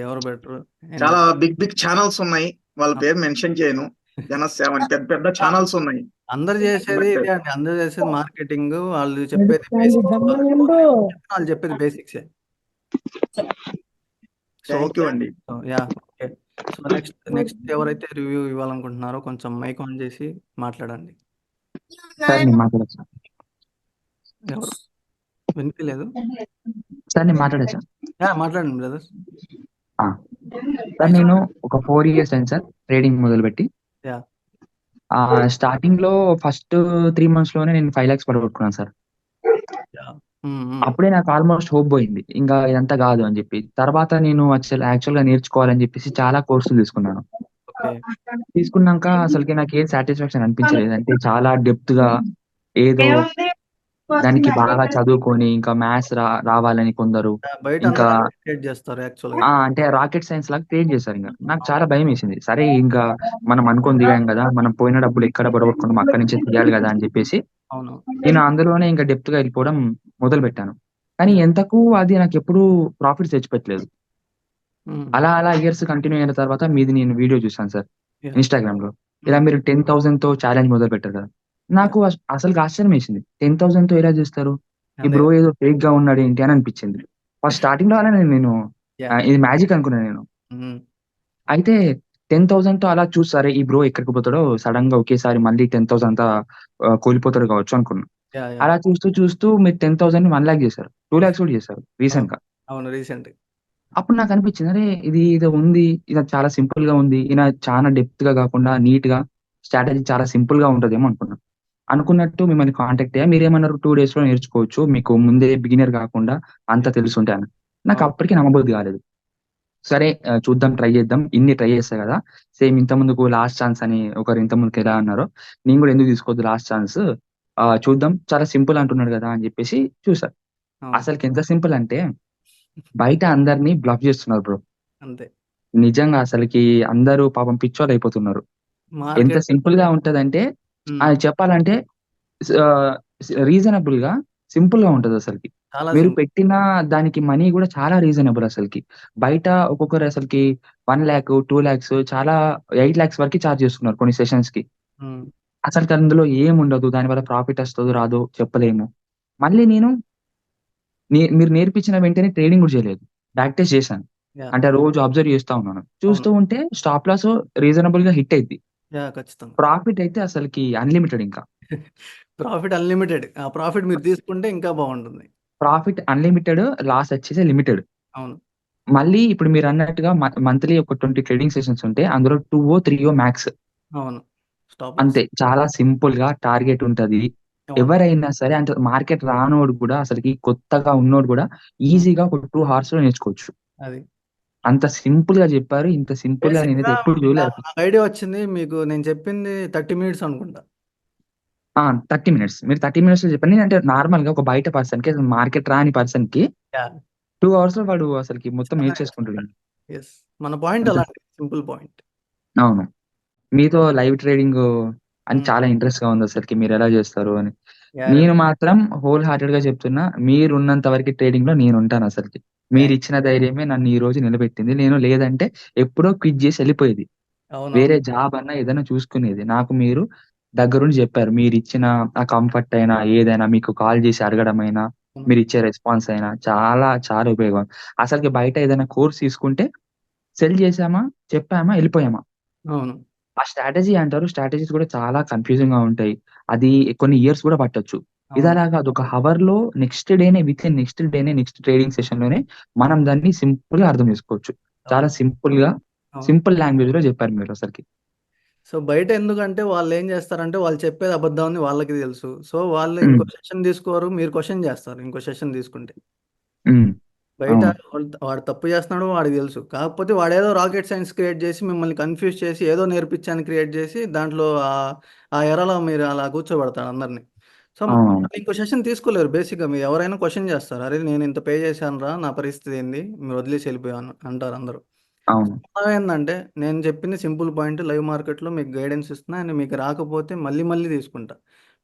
ఎవరు పెట్టరు. చాలా బిగ్ బిగ్ ఛానల్స్ ఉన్నాయి, వాళ్ళ పేరు మెన్షన్ చేయను. జనసేవ పెద్ద పెద్ద ఛానల్స్ ఉన్నాయి. అందరు చేసేది ఇదే అండి. అందరు చేసేది మార్కెటింగ్. వాళ్ళు చెప్పేది బేసిక్స్, వాళ్ళు చెప్పేది బేసిక్స్. థ్యాంక్ యూ అండి. ఓకే. సో నెక్స్ట్ ఎవరైతే రివ్యూ ఇవ్వాలనుకుంటున్నారో కొంచెం మైక్ ఆన్ చేసి మాట్లాడండి. సార్ నేను మాట్లాడచ్చు. ఎవరు వినిపించలేదు సార్ నేను మాట్లాడచ్చు. మాట్లాడండి బ్రదర్. సార్ నేను ఒక 4 years అయింది సార్ ట్రేడింగ్ మొదలుపెట్టి. స్టార్టింగ్ లో ఫస్ట్ 3 months లోనే నేను 5 lakhs పడగొట్టుకున్నాను సార్. అప్పుడే నాకు ఆల్మోస్ట్ హోప్ పోయింది, ఇంకా ఇదంతా కాదు అని చెప్పి. తర్వాత నేను యాక్చువల్ గా నేర్చుకోవాలని చెప్పేసి చాలా కోర్సులు తీసుకున్నాను. తీసుకున్నాక అసలుకి నాకు ఏం సాటిస్ఫాక్షన్ అనిపించలేదు. అంటే చాలా డెప్త్ గా ఏదో దానికి బాగా చదువుకొని ఇంకా మ్యాథ్స్ రావాలని కొందరు, ఇంకా అంటే రాకెట్ సైన్స్ లాగా క్రియేట్ చేశారు. ఇంకా నాకు చాలా భయం వేసింది. సరే ఇంకా మనం అనుకొని దిగాం కదా, మనం పోయిన డబ్బులు ఎక్కడ పడగొట్టుకున్నాం అక్కడి నుంచి తీయాలి కదా అని చెప్పేసి నేను అందులోనే ఇంకా డెప్త్ గా వెళ్ళిపోవడం మొదలు పెట్టాను. కానీ ఎంతకు అది నాకు ఎప్పుడు ప్రాఫిట్స్ తెచ్చిపెట్టలేదు. అలా ఇయర్స్ కంటిన్యూ అయిన తర్వాత మీది నేను వీడియో చూసాను సార్ ఇన్స్టాగ్రామ్ లో. ఇలా మీరు 10,000 తో ఛాలెంజ్ మొదలు పెట్టారు కదా, నాకు అసలు ఆశ్చర్యం వేసింది. 10,000 తో ఎలా చేస్తారు, ఈ బ్రో ఏదో ఫేక్ గా ఉన్నాడు ఏంటి అని అనిపించింది. ఫస్ట్ స్టార్టింగ్ లో నేను ఇది మ్యాజిక్ అనుకున్నాను నేను. అయితే 10,000 తో అలా చూసారే ఈ బ్రో ఎక్కడికి పోతాడో, సడన్ గా ఒకేసారి మళ్ళీ 10,000 అంతా కోల్పోతాడు కావచ్చు అనుకున్నాను. అలా చూస్తూ మీరు 10,000 1 lakh చేశారు, 2 lakhs కూడా చేశారు రీసెంట్ గా. అప్పుడు నాకు అనిపించింది, అరే ఇది ఉంది, ఇది చాలా సింపుల్ గా ఉంది, ఈయన చాలా డెప్త్ గా కాకుండా నీట్ గా స్ట్రాటజీ చాలా సింపుల్ గా ఉంటదేమో అనుకున్నట్టు మిమ్మల్ని కాంటాక్ట్ అయ్యా. మీరేమన్నారు 2 days లో నేర్చుకోవచ్చు, మీకు ముందే బిగినర్ కాకుండా అంత తెలుసుంటే అని. నాకు అప్పటికి నమ్మబుద్ధి కాలేదు. సరే చూద్దాం, ట్రై చేద్దాం, ఇన్ని ట్రై చేస్తా కదా, సేమ్ ఇంత ముందుకు లాస్ట్ ఛాన్స్ అని ఒకరు ఇంత ముందుకు ఎలా అన్నారో నేను కూడా ఎందుకు తీసుకోవద్దు లాస్ట్ ఛాన్స్, చూద్దాం చాలా సింపుల్ అంటున్నాడు కదా అని చెప్పేసి చూసా. అవును అసలుకి ఎంత సింపుల్ అంటే బయట అందరినీ బ్లఫ్ చేస్తున్నారు బ్రో. అంతే. నిజంగా అసలుకి అందరూ పాపం పిచ్చోళ్ళు అయిపోతున్నారు. ఎంత మార్కెట్ సింపుల్ గా ఉంటదంటే ఉమ్, చెప్పాలంటే రీజనబుల్ గా సింపుల్ గా ఉంటది అసలుకి. చాలా మీరు సింపుల్. పెట్టిన దానికి మనీ కూడా చాలా రీజనబుల్ అసలుకి. బయట ఒక్కొక్కరు అసలుకి 1 lakh 2 lakhs చాలా 8 lakhs వరకు ఛార్జ్ చేస్తున్నారు కొన్ని సెషన్స్ కి. అసలు అందులో ఏముండదు, దానివల్ల ప్రాఫిట్ వస్తుందో రాదో చెప్పలేము. మళ్ళీ నేను మీరు నేర్పించిన వెంటనే ట్రేడింగ్ కూడా చేయలేదు, బ్యాక్ టెస్ట్ చేశాను. యా అంటే రోజు అబ్జర్వ్ చేస్తా ఉన్నాను. అవును చూస్తూ ఉంటే స్టాప్ లాస్ రీజనబుల్ గా హిట్ అయింది. యా ఖచ్చితంగా. ప్రాఫిట్ అయితే అసలుకి అన్లిమిటెడ్. ఇంకా ప్రాఫిట్ అన్లిమిటెడ్. ఆ ప్రాఫిట్ మీరు తీసుకుంటే ఇంకా బాగుంటుంది. ప్రాఫిట్ అన్లిమిటెడ్, లాస్ వచ్చేసి లిమిటెడ్. అవును మళ్ళీ ఇప్పుడు మీరు అన్నట్టుగా మంత్లీ ఒక 20 ట్రేడింగ్ సెషన్స్ ఉంటే అందులో 2 3 మ్యాక్స్. అవును స్టాప్ లాస్. అంతే, చాలా సింపుల్ గా టార్గెట్ ఉంటది. అవును ఎవరైనా సరే అంటే మార్కెట్ రానోడు కూడా అసలుకి కొత్తగా ఉన్నోడు కూడా ఈజీగా ఒక 2 hours లో నేర్చుకోవచ్చు. అది అంత సింపుల్ గా చెప్పారు. ఇంత సింపుల్ గా బేసిక్ నేనైతే గా ఎప్పుడు చూడలేదు. నాకు ఐడియా వచ్చింది. మీకు నేను చెప్పింది 30 minutes అనుకుంటా. 30 minutes, మీరు 30 minutes లో చెప్పండి. అంటే నార్మల్ గా ఒక బయట పర్సన్ కి, మార్కెట్ రాని పర్సన్ కి యా 2 hours లో వాడు అసలుకి మొత్తం నేర్చేసుకుంటాడు. ఎస్ మన పాయింట్ అంత అలాంటి సింపుల్ పాయింట్. అవును. మీతో లైవ్ ట్రేడింగ్ అని చాలా ఇంట్రెస్ట్ గా ఉంది అసలుకి, మీరు ఎలా చేస్తారు అని. నేను మాత్రం హోల్ హార్టెడ్ గా చెప్తున్నా, మీరున్నంత వరకు ట్రేడింగ్ లో నేను ఉంటాను అసలుకి. మీరు ఇచ్చిన ధైర్యమే నన్ను ఈ రోజు నిలబెట్టింది. నేను లేదంటే ఎప్పుడో క్విట్ చేసి వెళ్ళిపోయేది, అవునవును వేరే జాబ్ అన్నా ఏదైనా చూసుకునేది. నాకు మీరు దగ్గరుండి చెప్పారు. మీరు ఇచ్చిన ఆ కంఫర్ట్ అయినా, ఏదైనా మీకు కాల్ చేసి అడగడం అయినా, మీరు ఇచ్చే రెస్పాన్స్ అయినా చాలా చాలా ఉపయోగం. అసలుకి బయట ఏదైనా కోర్స్ తీసుకుంటే సెల్ చేసామా, చెప్పామా, వెళ్ళిపోయామా. అవును ఆ స్ట్రాటజీ అంటారు. స్ట్రాటజీస్ కూడా చాలా కన్‌ఫ్యూజింగ్‌గా ఉంటాయి. అది కొన్ని ఇయర్స్ కూడా పట్టొచ్చు. ఇది అవును అలా కాదు. ఒక హవర్‌లో నెక్స్ట్ డేనే నెక్స్ట్ ట్రేడింగ్ సెషన్‌లోనే మనం దాన్ని సింపుల్‌గా అర్థం చేసుకోవచ్చు. చాలా అవును సింపుల్‌గా, అవును. సింపుల్ లాంగ్వేజ్‌లో చెప్పారు మీరు అసలకి. సో బయట ఎందుకంటే వాళ్ళు ఏం చేస్తారంటే వాళ్ళు చెప్పేది అబద్ధం అని వాళ్ళకి తెలుసు. సో వాళ్ళు హ్మ్. ఇంకో సెషన్ తీసుకోరు. మీరు క్వశ్చన్ చేస్తారు ఇంకో సెషన్ తీసుకుంటే. హ్మ్. బయట అవును. వాడు తప్పు చేస్తున్నాడో వాడికి తెలుసు. కాకపోతే వాడేదో రాకెట్ సైన్స్ క్రియేట్ చేసి మిమ్మల్ని కన్‌ఫ్యూజ్ చేసి ఏదో నేర్పించాలని క్రియేట్ చేసి దాంట్లో ఆ ఎరలో మీరు అలా కూర్చోబెడతాడు అందరిని. సో అవునవును. ఇంకో సెషన్ తీసుకోలేరు బేసిక్‌గా. మీరు ఎవరైనా క్వశ్చన్ చేస్తారు. అరే నేను ఇంత పే చేశానురా నా పరిస్థితి ఏంది? మీరు వదిలేసి వెళ్ళిపోయాను అంటారు అందరూ. అవును. ఏందంటే నేను చెప్పింది సింపుల్ పాయింట్. లైవ్ మార్కెట్‌లో మీకు గైడెన్స్ ఇస్తున్నా. అండ్ మీకు రాకపోతే మళ్ళీ మళ్ళీ తీసుకుంటా.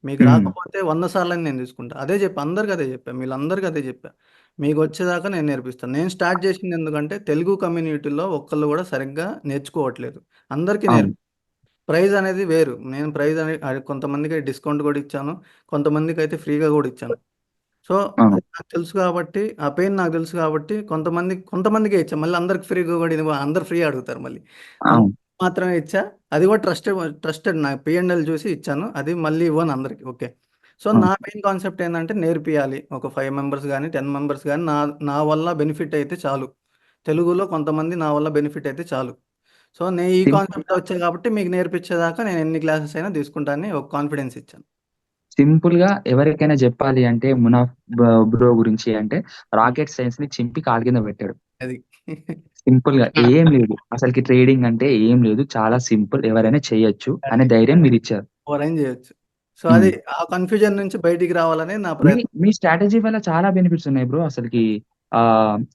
మీకు హ్మ్. రాకపోతే 100 సార్లని నేను తీసుకుంటా. అదే చెప్పా. అందరికి అదే చెప్పా. వీళ్ళందరికీ అదే చెప్పా. మీకు వచ్చేదాకా నేను నేర్పిస్తాను. నేను స్టార్ట్ చేసింది ఎందుకంటే తెలుగు కమ్యూనిటీలో ఒక్కళ్ళు కూడా సరిగ్గా నేర్చుకోవట్లేదు. అందరికీ అవును. ప్రైజ్ అనేది వేరు. నేను ప్రైజ్ అని కొంతమందికి డిస్కౌంట్ కూడా ఇచ్చాను. కొంతమందికైతే ఫ్రీగా కూడా ఇచ్చాను. సో, అవును. అది నాకు తెలుసు కాబట్టి, ఆ పెయిన్ నాకు తెలుసు కాబట్టి కొంతమందికే ఇచ్చా. మళ్ళీ అందరికి ఫ్రీగా కూడా అందరూ ఫ్రీ అడుగుతారు మళ్ళీ. అవును. కొంతమందికి మాత్రమే ఇచ్చా. అది కూడా ట్రస్టెడ్ నా P&L చూసి ఇచ్చాను. అది మళ్ళీ ఇవ్వను అందరికి. ఓకే. సో, అవును. నా మెయిన్ కాన్సెప్ట్ ఏందంటే నేర్పియాలి. ఒక 5 మెంబర్స్ గాని, 10 మెంబర్స్ గాని నా నా వల్ల బెనిఫిట్ అయితే చాలు. తెలుగులో కొంతమంది నా వల్ల బెనిఫిట్ అయితే చాలు. సో, నేను ఈ కాన్సెప్ట్‌తో సింపుల్‌గా వచ్చా కాబట్టి మీకు నేర్పించేదాకా నేను ఎన్ని క్లాసెస్ అయినా తీసుకుంటానని ఒక కాన్ఫిడెన్స్ ఇచ్చాను. సింపుల్‌గా ఎవరికైనా చెప్పాలి అంటే మునాఫ్ బ్రో గురించి అంటే రాకెట్ సైన్స్‌ని చింపి కాలు కింద పెట్టాడు. అది. సింపుల్‌గా ఏం లేదు. అసలకి ట్రేడింగ్ అంటే ఏం లేదు. చాలా సింపుల్. ఎవరైనా చేయొచ్చు అనే అది. ధైర్యం మీరిచ్చారు. ఓవరైన్ చేయొచ్చు. సో, అది హ్మ్. ఆ కన్‌ఫ్యూజన్ నుంచి బయటికి రావాలని నా మీ ప్రయత్నం. మీ స్ట్రాటజీ వల్ల చాలా బెనిఫిట్స్ ఉన్నాయి బ్రో అసలకి.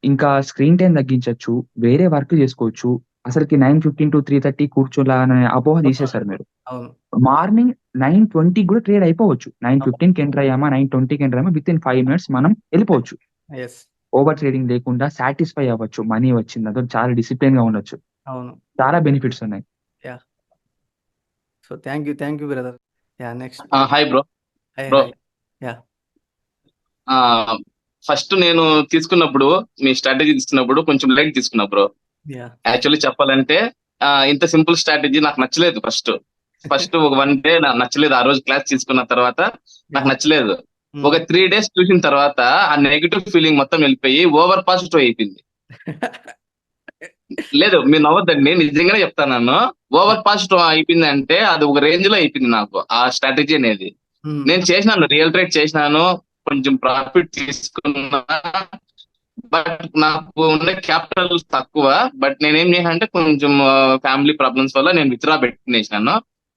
ఇంకా స్క్రీన్ టైమ్ తగ్గించొచ్చు. వేరే వర్క్ చేసుకోవచ్చు. అసలకి 9:15-3:30 కూర్చోలానే అపోహ తీసేసారు మీరు. అవును. మార్నింగ్ 9:20 కూడా ట్రేడ్ అయిపోవచ్చు. 9:15కి ఎంటర్ అయ్యామా, 9:20కి ఎంటర్ అయ్యామా వితిన్ 5 మినిట్స్ మనం వెళ్ళిపోవచ్చు. యెస్. ఓవర్ ట్రేడింగ్ లేకుండా సాటిస్ఫై అవ్వచ్చు. మనీ వచ్చింది. అదొకటి చాలా డిసిప్లిన్‌గా ఉండొచ్చు. అవును. చాలా బెనిఫిట్స్ ఉన్నాయి. Yeah! So, thank you brother. Yeah! Next. Hi bro. Hi. Bro, hi. Yeah! First నేను తీసుకున్నప్పుడు, మీ స్ట్రాటజీ తీసుకున్నప్పుడు కొంచెం లైట్ తీసుకున్నా బ్రో. యాహ్! యాక్చువల్లీ చెప్పాలంటే ఇంత సింపుల్ స్ట్రాటజీ నాకు నచ్చలేదు. ఫస్ట్ ఒక 1 డే నాకు నచ్చలేదు. ఆ రోజు క్లాస్ తీసుకున్న తర్వాత నాకు యాహ్! నచ్చలేదు. ఒక హ్మ్. 3 days చూసిన తర్వాత ఆ నెగిటివ్ ఫీలింగ్ మొత్తం వెళ్ళిపోయి ఓవర్ పాజిటివ్ అయిపోయింది. లేదు, మీరు నవ్వద్దండి, నిజంగానే చెప్తాను. ఓవర్ పాజిటివ్ అయిపోయింది అంటే అది ఒక రేంజ్ లో అయిపోయింది నాకు ఆ స్ట్రాటజీ అనేది. హ్మ్. నేను చేసినాను, రియల్ ట్రేడ్ చేసినాను, కొంచెం ప్రాఫిట్ తీసుకున్నా. బట్ నాకు ఉన్న క్యాపిటల్ తక్కువ. బట్ నేనేం చేశాను అంటే కొంచెం ఫ్యామిలీ ప్రాబ్లమ్స్ వల్ల నేను విత్డ్రా పెట్టినేసినాను.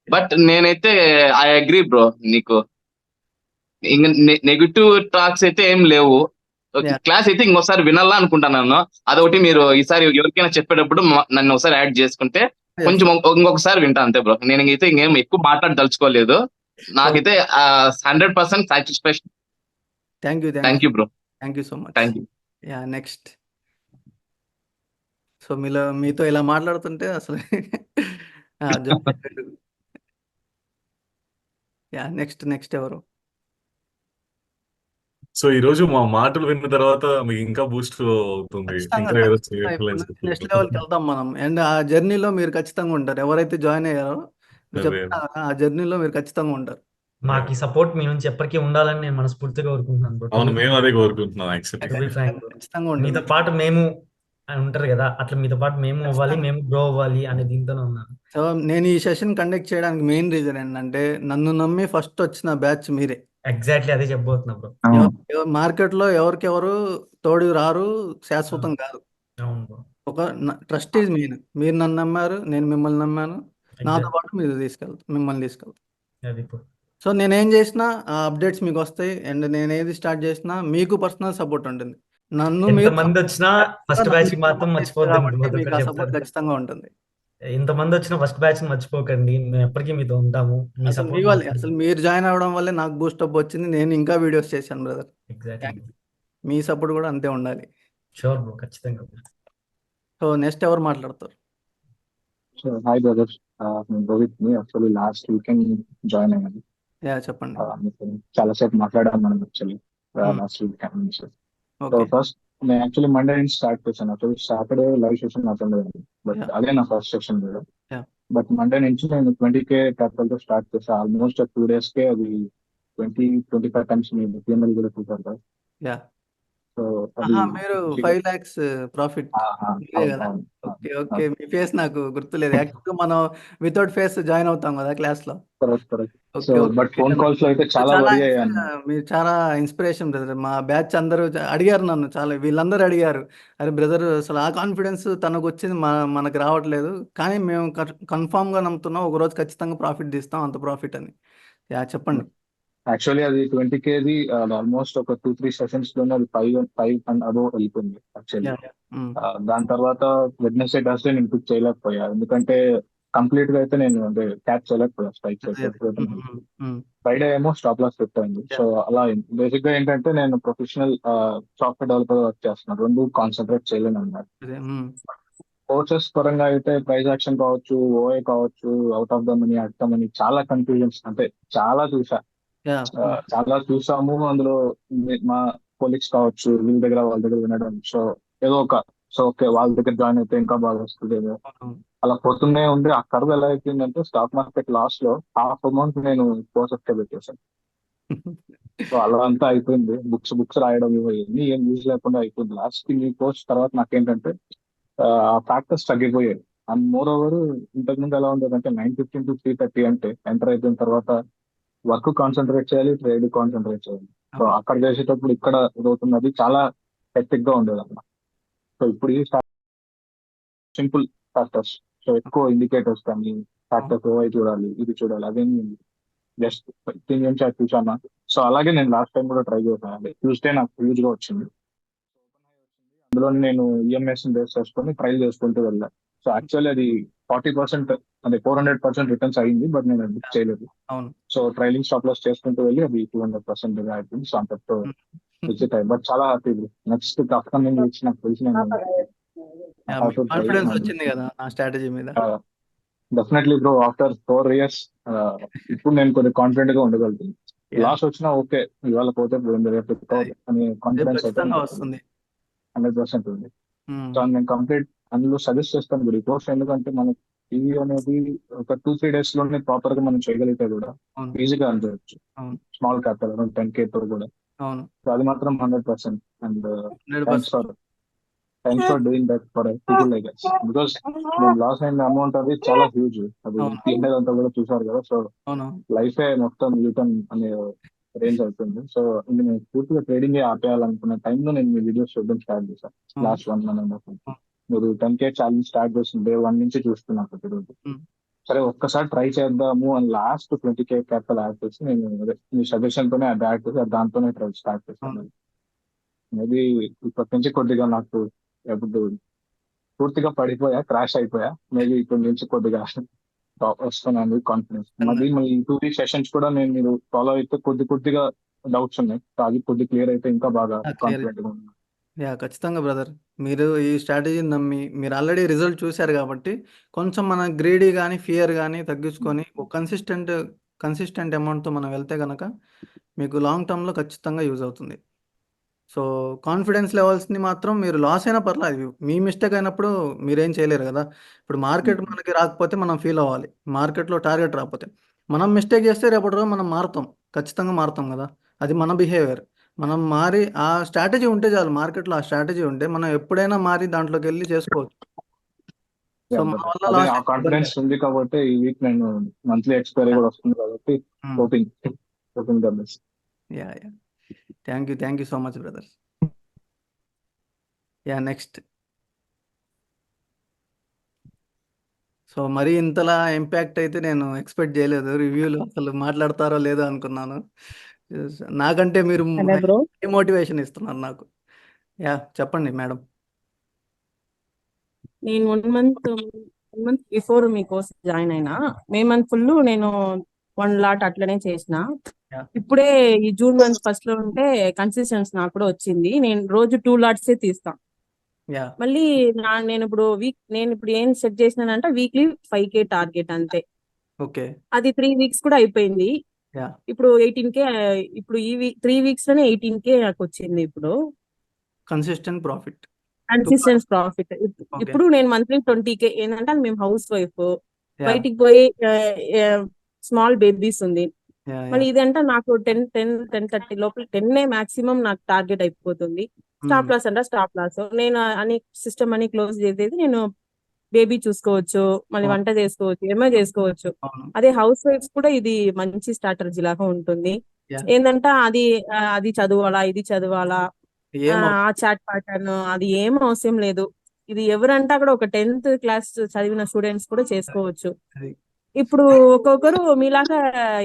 బట్ నేనైతే ఐ అగ్రీ బ్రో నీకు. ఇంకా నెగిటివ్ టాక్స్ అయితే ఏం లేవు. Yeah. క్లాస్ అయితే ఇంకోసారి వినాలా అనుకుంటున్నాను. అదొకటి మీరు ఈసారి ఎవరికైనా చెప్పేటప్పుడు నన్ను ఒకసారి యాడ్ చేసుకుంటే కొంచెం ఇంకొకసారి వింటా అంతే బ్రో. నేను అయితే ఇంకేం ఎక్కువ మాట్లాడదలుచుకోలేదు. నాకైతే 100% satisfaction. Thank you thank you bro. Thank you so much. Thank you. Yeah next. So మీతో ఇలా మాట్లాడుతుంటే అసలు యా నెక్స్ట్ ఎవరు? సో ఈ రోజు మా మాటలు విన్న తర్వాత మీకు ఇంకా బూస్ట్ అవుతుంది, ఇంకా ఏదో చేయాలని నెక్స్ట్ లెవెల్కి వెళ్తాం మనం. అండ్ ఆ జర్నీలో మీరు ఖచ్చితంగా ఉంటారు. ఎవరైతే జాయిన్ అయ్యారో అదే. చెప్తున్నా కదా, ఆ జర్నీలో మీరు ఖచ్చితంగా ఉంటారు. మాకు ఈ సపోర్ట్ మీ నుంచి ఎప్పటికీ ఉండాలని నేను మనస్ఫూర్తిగా కోరుకుంటున్నాను బ్రో. అవును, మేము అదే కోరుకుంటున్నాం actually. To be frank bro. ఖచ్చితంగా ఉంటుంది. మీతో పాటు మేము అని ఉంటారు కదా, అట్లా మీతో పాటు మేము అవ్వాలి, మేము గ్రో అవ్వాలి అనే దీంతోనే ఉన్నాను. సో నేను ఈ సెషన్ కండక్ట్ చేయడానికి మెయిన్ రీజన్ ఏంటంటే నన్ను నమ్మి ఫస్ట్ వచ్చిన బ్యాచ్ మీరే. ఎగ్జాక్ట్లీ అదే చెప్పబోతున్నా బ్రో. మార్కెట్లో ఎవరికెవరు తోడు రారు, శాశ్వతం కాదు. అవును బ్రో. ఒక ట్రస్ట్ ఈజ్ మెయిన్. మీరు నన్ను నమ్మారు, నేను మిమ్మల్ని నమ్మాను. నాతో Exactly. పాటు మీరు మిమ్మల్ని తీసుకెళ్తాం. అది బ్రో. సో నేనేం చేసినా ఆ అప్డేట్స్ మీకు వస్తాయి. అండ్ నేను ఏది స్టార్ట్ చేసినా మీకు పర్సనల్ సపోర్ట్ ఉంటుంది. నన్ను మీరు ఎంతమంది వచ్చినా ఫస్ట్ బ్యాచ్ మాత్రం మర్చిపోద్దండి. కాబట్టి మీకు ఆ ఒకటి సపోర్ట్ చెప్తాను, ఖచ్చితంగా ఉంటుంది. ఎంతమంది వచ్చినా ఫస్ట్ బ్యాచ్ మర్చిపోకండి, మేము ఎప్పటికీ మీతో ఉంటాము. మీ అసలు మీ సపోర్ట్ వల్లే, అసలు మీరు జాయిన్ అవ్వడం వల్లే నాకు బూస్టప్ వచ్చింది. నేను ఇంకా వీడియోస్ చేశాను బ్రదర్. ఎగ్జాక్ట్లీ. మీ సపోర్ట్ కూడా అంతే ఉండాలి. షూర్ బ్రో, ఖచ్చితంగా. సో నెక్స్ట్ ఎవరు మాట్లాడతారు? సో హాయ్ బ్రదర్స్, నేను రోహిత్ ని యాక్చువల్లీ లాస్ట్ వీకెండ్ జాయిన్ అయ్యాను. యా చెప్పండి. మీతో చాలాసేపు మాట్లాడాను మనం యాక్చువల్లీ Hmm. లాస్ట్ వీకెండ్ నుంచి. So okay. ఫస్ట్ నేను యాక్చువల్లీ మండే నుంచి స్టార్ట్ చేశాను. Actually Saturday live session attend అయ్యాను, బట్ Yeah. అదే నా ఫస్ట్ సెషన్ కూడా. Yeah. బట్ మండే నుంచి నేను 20K క్యాపిటల్ తో స్టార్ట్ చేశాను. ఆల్మోస్ట్ 2 days కే అది 20-25 టైమ్స్ మీ పిఎంఎల్ కూడా చూసారు కదా. యా సో అది మీరు 5 lakhs ప్రాఫిట్ మీరే కదా? ఓకే. మీ ఫేస్ నాకు గుర్తులేదు. యాక్చువల్గా మనం వితౌట్ ఫేస్ జాయిన్ అవుతాం కదా క్లాస్ లో. Correct. So okay. But phone calls లో అయితే చాలా వరి అయ్యాను. మీరు చాలా ఇన్స్పిరేషన్ బ్రదర్. మా బ్యాచ్ అందరూ అడిగారు నన్ను, చాలా వీళ్ళందరూ అడిగారు, అరే బ్రదర్ అసలు ఆ కాన్ఫిడెన్స్ తనకు వచ్చింది, మనకు రావట్లేదు, కానీ మేము కన్ఫామ్ గా నమ్ముతున్నాం ఒకరోజు ఖచ్చితంగా ప్రాఫిట్ తీస్తాం, అంత ప్రాఫిట్ అని. యా చెప్పండి. యాక్చువల్లీ అది 20Kది ఆల్మోస్ట్ ఒక 2-3 సెషన్స్ లోనే అది 5 అండ్ అబోవ్ వెళ్ళిపోయింది యాక్చువల్లీ. Yeah yeah. దాని తర్వాత వెడ్నెస్డే థర్స్డే నేను పిక్ చేయలేకపోయా, ఎందుకంటే కంప్లీట్ గా అయితే నేను అంటే క్యాచ్ చేయలేకపోయా స్ట్రైక్స్ అయితే. ఫ్రైడే ఏమో స్టాప్ లాస్ పెట్టాను. సో అలా బేసిక్ గా ఏంటంటే నేను ప్రొఫెషనల్ సాఫ్ట్వేర్ డెవలపర్ వర్క్ చేస్తున్నాను, రెండు కాన్సన్ట్రేట్ చేయలేను అన్నమాట. కోర్సెస్ పరంగా అయితే ప్రైస్ యాక్షన్ కావచ్చు, ఓఏ కావచ్చు, out of the money, at the money, చాలా కన్ఫ్యూజన్స్, అంటే చాలా చూసాము. అందులో మా కొలీగ్స్ కావచ్చు, వీళ్ళ దగ్గర వాళ్ళ దగ్గర వినడం, సో ఏదో ఓకే వాళ్ళ దగ్గర జాయిన్ అయితే ఇంకా బాగా వస్తుంది అలా పోతూనే ఉంది. ఆ కర్వ్ ఎలా అయిపోయిందంటే స్టాక్ మార్కెట్ లాస్ లో హాఫ్ అమౌంట్ నేను కోర్సెస్ కే పెట్టేశాను. సో అలా అంతా అయిపోయింది. బుక్స్ రాయడం ఇవన్నీ ఏం యూజ్ లేకుండా అయిపోయింది. లాస్ట్ కి ఈ కోర్స్ తర్వాత నాకేంటంటే ఆ ఫ్యాక్టర్స్ తగ్గిపోయాయి. అండ్ మోర్ ఓవర్ ఇంతకుముందు ఎలా ఉండేదంటే 9:15 to 3:30 అంటే ఎంటర్ అయిపోయిన తర్వాత వర్క్ కాన్సన్ట్రేట్ చేయాలి, ట్రేడ్ కాన్సన్ట్రేట్ చేయాలి. సో అక్కడ చేసేటప్పుడు ఇక్కడ ఇదవుతున్నది చాలా హెక్టిక్ గా ఉండేది అన్నమాట. సో ఇప్పుడు ఈ సింపుల్ ఫ్యాక్టర్స్, సో ఎక్కువ ఇండికేటర్స్ కానీ ఫ్యాక్టర్స్ ఓవై చూడాలి, ఇది చూడాలి, అదేమి జస్ట్ 15 నుంచి అది చూసాను. సో అలాగే నేను లాస్ట్ టైం కూడా ట్రై చేశాను. ట్యూస్డే నాకు హ్యూజ్ గా వచ్చింది. అందులో నేను ఈఎంఐస్ బేస్ చేసుకొని ట్రై చేసుకుంటూ వెళ్ళాను. సో యాక్చువల్లీ అది 40% అంటే 400% రిటర్న్స్ అయింది, బట్ నేను బుక్ చేయలేదు. సో ట్రైలింగ్ స్టాప్ లాస్ చేసుకుంటూ వెళ్ళి అది 200% అయిపోయింది. సో అంతతో విజిట్ అయ్యి, బట్ చాలా హ్యాపీ. నెక్స్ట్ అప్కమింగ్ వీక్స్ నాకు తెలిసిన కాన్ఫిడెన్స్ వచ్చింది కదా నా స్ట్రాటజీ మీద. డెఫినెట్లీ బ్రో, ఆఫ్టర్ 4 years ఇప్పుడు నేను కొద్దిగా కాన్ఫిడెంట్ గా ఉండగలుగుతుంది. లాస్ వచ్చినా ఓకే, ఇవాళ పోతే రేపు అనే కాన్ఫిడెన్స్ అయితే వస్తుంది, 100% ఉంది. సో నేను కంప్లీట్ అందులో సజెస్ట్ చేస్తాను కూడా ఈ కోర్స్, ఎందుకంటే మనకి టీవీ అనేది ఒక 2-3 days లోనే ప్రాపర్ గా మనం చేయగలిగితే కూడా ఈజీగా అనుకోవచ్చు. స్మాల్ క్యాపిటల్ అరౌండ్ 10K తో కూడా. సో అది మాత్రం 100%. And thanks for doing that for people like us, because నేను లాస్ అయిన అమౌంట్ అది చాలా హ్యూజ్. అది పీఎల్ అంతా కూడా చూసారు కదా. సో లైఫే మొత్తం యూటర్న్ అనే రేంజ్ అవుతుంది. సో నేను పూర్తిగా ట్రేడింగ్ ఆపేయాలనుకున్న టైంలో నేను మీ వీడియోస్ చూడడం స్టార్ట్ చేశాను లాస్ట్ 1 month. మీరు 10K ఛాలెంజ్ స్టార్ట్ చేసిన day 1 నుంచి చూస్తున్నాను ప్రతిరోజు. సరే ఒక్కసారి ట్రై చేద్దాము అని లాస్ట్ 20K క్యాపిటల్ యాడ్ చేసి నేను అదే మీ సజెషన్ తోనే అది యాడ్ చేసి దాంతోనే ట్రై స్టార్ట్ చేశాను. మేబీ ఇప్పటి నుంచి కొద్దిగా నాకు ఎప్పుడు పూర్తిగా పడిపోయా, క్రాష్ అయిపోయా. మేబీ ఇప్పటి నుంచి కొద్దిగా వస్తున్నాను కాన్ఫిడెన్స్. మళ్ళీ మళ్ళీ 2 వీక్ సెషన్స్ కూడా నేను మీరు ఫాలో అయితే కొద్దిగా డౌట్స్ ఉన్నాయి. సో అది కొద్ది క్లియర్ అయితే ఇంకా బాగా క్లియర్ కాన్ఫిడెంట్ గా ఉన్నాను. యా ఖచ్చితంగా బ్రదర్. మీరు ఈ స్ట్రాటజీని నమ్మి మీరు ఆల్రెడీ రిజల్ట్ చూశారు కాబట్టి కొంచెం మన గ్రీడీ కానీ ఫియర్ కానీ తగ్గించుకొని ఒక కన్సిస్టెంట్ అమౌంట్తో మనం వెళ్తే కనుక మీకు లాంగ్ టర్మ్లో ఖచ్చితంగా యూజ్ అవుతుంది. సో కాన్ఫిడెన్స్ లెవెల్స్ని మాత్రం మీరు లాస్ అయినా పర్లేదు, మీ మిస్టేక్ అయినప్పుడు మీరేం చేయలేరు కదా. ఇప్పుడు మార్కెట్ మనకి రాకపోతే మనం ఫీల్ అవ్వాలి, మార్కెట్లో టార్గెట్ రాకపోతే. మనం మిస్టేక్ చేస్తే రేపటి రోజు మనం మారుతాం, ఖచ్చితంగా మారుతాం కదా. అది మన బిహేవియర్. మనం మారి ఆ స్ట్రాటజీ ఉంటే చాలు, మార్కెట్లో ఆ స్ట్రాటజీ ఉంటే మనం ఎప్పుడైనా మారి దాంట్లోకి వెళ్ళి చేసుకోవచ్చు. సో మన వల్ల అదే లాస్ ఆ కాన్ఫిడెన్స్ ఉంది కాబట్టి ఈ వీక్ నేను మంత్లీ ఎక్స్పైరీ కూడా వస్తుంది కాబట్టి hoping the best. Yeah yeah thank you so much brothers. Yeah next. So మరీ ఇంతలా ఇంపాక్ట్ అయితే నేను ఎక్స్పెక్ట్ చేయలేదు. రివ్యూలు అసలు మాట్లాడతారో లేదో అనుకున్నాను. నాకంటే మీరు హలో బ్రో, మోటివేషన్ ఇస్తున్నారు నాకు. యా చెప్పండి మేడం. నేను 1 మంత్ బిఫోర్ మీ కోర్స్ జాయిన్ అయినా. మే మంత్ ఫుల్ నేను 1 లాట్ అట్లనే చేసిన. Yeah. ఇప్పుడే ఈ జూన్ మంత్ ఫస్ట్ లో ఉంటే కన్సిస్టెన్సీ నాకు కూడా వచ్చింది. నేను రోజు 2 లాట్సే తీస్తా. యా మళ్ళీ నేను ఇప్పుడు ఏం సెట్ చేసినానంటే వీక్లీ 5K టార్గెట్ అంతే. ఓకే. అది 3 వీక్స్ కూడా అయిపోయింది. యా ఇప్పుడు 18K, ఇప్పుడు ఈ 3 వీక్స్ లోనే 18K నాకు వచ్చింది. ఇప్పుడు consistent profit. Consistence profit. Okay. ఇప్పుడు నేను మంత్లీ 20K ఏంటంటే మేము హౌస్ వైఫ్, యా బయటికి పోయి స్మాల్ బేబీస్ ఉంది. యా మళ్ళీ యా ఇదంటే నాకు 10:30 లోపల 10 మాక్సిమం నాకు టార్గెట్ అయిపోతుంది. స్టాప్ లాస్ అంటే స్టాప్ లాస్. నేను అని సిస్టమ్ అని క్లోజ్ చేసేది. నేను బేబీ చూసుకోవచ్చు, మళ్ళీ వంట చేసుకోవచ్చు, ఏమో చేసుకోవచ్చు. అవును. అదే హౌస్ వైఫ్స్ కూడా ఇది మంచి స్ట్రాటజీ లాగా ఉంటుంది. యా ఏంటంటే అది చదవాలా, ఇది చదవాలా, ఏం ఆ చాట్ ప్యాటర్న్ అది ఏం అవసరం లేదు. ఇది ఎవరంటే అక్కడ ఒక 10th క్లాస్ చదివిన స్టూడెంట్స్ కూడా చేసుకోవచ్చు. అది ఇప్పుడు ఒక్కొక్కరు మీలాగా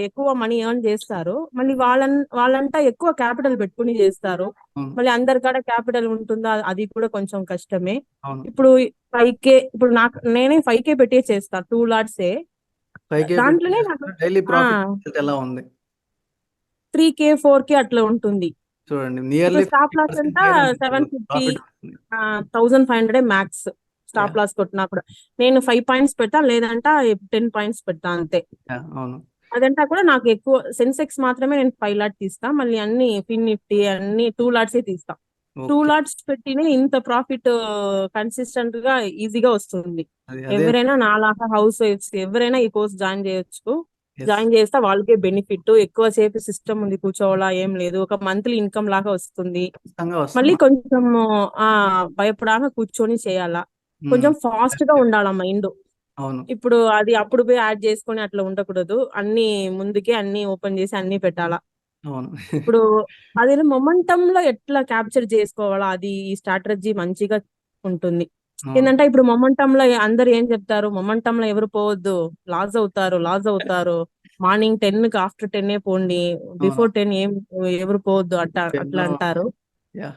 ఎక్కువ మనీ ఎర్న్ చేస్తారు. మళ్ళీ వాళ్ళంతా ఎక్కువ క్యాపిటల్ పెట్టుకుని చేస్తారు. అవును. మళ్ళీ అందరికాడ క్యాపిటల్ ఉంటుందా, అది కూడా కొంచెం కష్టమే. అవును. ఇప్పుడు 5K, ఇప్పుడు నేనే 5K పెట్టే చేస్తా 2 లాట్సే. 5K దాంట్లోనే నాకు డైలీ ప్రాఫిట్ ఎలా ఉంది 3K 4K అట్లా ఉంటుంది. చూడండి, ఇప్పుడు నియర్లీ స్టాప్ లాస్ అంతా 750, profit. 1500 max stop Yeah. Loss కొట్టినా కూడా. నేను 5 పాయింట్స్ పెడతా, లేదంటే 10 పాయింట్స్ పెడతా అంతే. అవును. అదంతా కూడా నాకు ఎక్కువ. సెన్సెక్స్ మాత్రమే నేను 5 లాట్ తీస్తా, మళ్ళీ అన్ని ఫిన్ నిఫ్టీ అన్ని 2 లాట్సే తీస్తా. 2 ఓకే. లాట్స్ పెట్టినే ఇంత ప్రాఫిట్ కన్సిస్టెంట్ గా ఈజీగా వస్తుంది. అదే ఎవరైనా నాలాగా హౌస్ వైఫ్స్ ఎవరైనా ఈ కోర్స్ జాయిన్ చేయొచ్చు. Yes. జాయిన్ చేస్తే వాళ్ళకే బెనిఫిట్. ఎక్కువ సేపు సిస్టమ్ ఉంది కూర్చోవాలా ఏం లేదు. ఒక మంత్లీ ఇన్కమ్ లాగా వస్తుంది. ఖచ్చితంగా మళ్ళీ వస్తుంది. కొంచెం భయపడాక కూర్చొని చేయాలా. కొంచెం ఫాస్ట్ గా ఉండాలా మైండ్. అవును. ఇప్పుడు అది అప్పుడు పోయి యాడ్ చేసుకొని అట్లా ఉండకూడదు. అన్ని ముందుకే అన్ని ఓపెన్ చేసి అన్ని పెట్టాలా. అవును. ఇప్పుడు అది మొమెంటం లో ఎట్లా క్యాప్చర్ చేసుకోవాలా, అది ఈ స్ట్రాటజీ మంచిగా ఉంటుంది. అవును. ఏంటంటే ఇప్పుడు మొమెంటం లో అందరు ఏం చెప్తారు, మొమెంటం లో ఎవరు పోవద్దు, లాస్ అవుతారు. మార్నింగ్ 10 కి ఆఫ్టర్ 10 పోండి, బిఫోర్ 10 ఎవరు పోవద్దు అట్లా అంటారు. Yeah.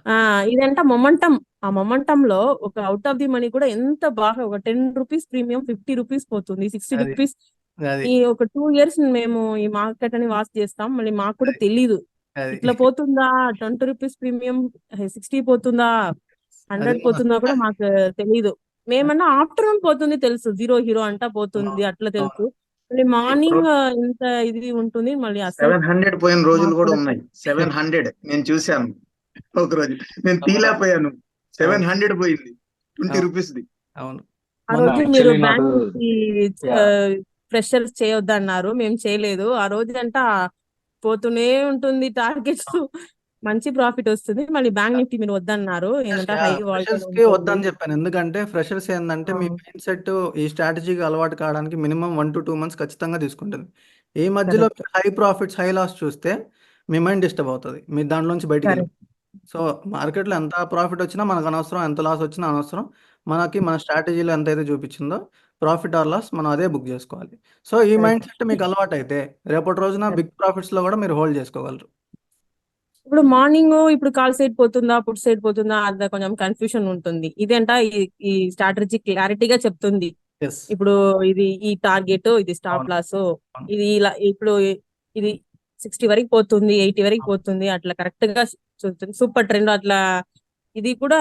ఇదంటే మొమెంటం. ఆ మొమెంటం లో ఒక అవుట్ ఆఫ్ ది మనీ కూడా ఎంత బాగా ఒక 10 రూపీస్ ప్రీమియం 50 రూపీస్ పోతుంది, 60 అది రూపీస్. అది ఈ ఒక 2 ఇయర్స్ మేము ఈ మార్కెట్ అని వాచ్ చేస్తాం. మళ్ళీ మాకు కూడా తెలీదు అది ఇట్లా పోతుందా, 20 రూపీస్ ప్రీమియం 60 పోతుందా, 100 పోతుందా కూడా మాకు తెలీదు. మేమన్నా ఆఫ్టర్నూన్ పోతుంది తెలుసు, 0 హీరో అంటా పోతుంది అట్లా తెలుసు. మళ్ళీ మార్నింగ్ ఇంత ఇది ఉంటుంది. మళ్ళీ అసలు 700 పోయిన రోజులు మాకు కూడా కూడా ఉన్నాయి. 700 నేను చూశాను ఒక రోజు. నేను తీలేకపోయాను. 700 పోయింది 20 రూపీస్ ది. అవును. ఆ మొన్న రోజు మీరు actually నాకు బ్యాంక్ ప్రెషర్స్ చేయొద్దన్నారు, మేము చేయలేదు. ఆ రోజు అంట పోతూనే ఉంటుంది టార్గెట్స్, మంచి ప్రాఫిట్ వస్తుంది. మళ్ళీ బ్యాంక్ నిఫ్టీ మీరు వద్దన్నారు, ఏంటంటే హై వాల్టైల్ ఫ్రెషర్స్ కి ఉంటుంది. వద్దని చెప్పాను. ఎందుకంటే ఫ్రెషర్స్ ఏంటంటే మీ మైండ్ సెట్ ఈ స్ట్రాటజీకి అలవాటు కావడానికి మినిమం 1 to 2 months ఖచ్చితంగా తీసుకుంటుంది. ఈ మధ్యలో Correct. High profits high loss చూస్తే మీ మైండ్ డిస్టర్బ్ అవుతుంది, మీరు దాంట్లోంచి బయటికి వెళ్ళి. సో మార్కెట్లో ఎంత ప్రాఫిట్ వచ్చినా మనకు అనవసరం, ఎంత లాస్ వచ్చినా అనవసరం. మనకి మన స్ట్రాటజీలో ఎంత అయితే చూపించిందో ప్రాఫిట్ ఆర్ లాస్ మనం అదే బుక్ చేసుకోవాలి. సో ఈ మైండ్ సెట్ మీకు అలవాటు అయితే రేపటి రోజున బిగ్ ప్రాఫిట్స్లో కూడా మీరు హోల్డ్ చేసుకోగలరు. ఇప్పుడు మార్నింగ్ ఇప్పుడు కాల్ సైడ్ పోతుందా పుట్ సైడ్ పోతుందా అది కొంచెం కన్ఫ్యూషన్ ఉంటుంది. ఇదేంట ఈ స్ట్రాటజీ క్లారిటీగా చెప్తుంది. ఎస్, ఇప్పుడు ఇది ఈ టార్గెట్, ఇది స్టాప్ అవును, లాస్, అవును, ఇది ఇలా ఇప్పుడు ఇది 60 వరకు పోతుంది, 80 వరకు పోతుంది, అట్లా కరెక్ట్ గా చూస్తుంది. సూపర్ ట్రెండ్ అట్లా ఇది కూడా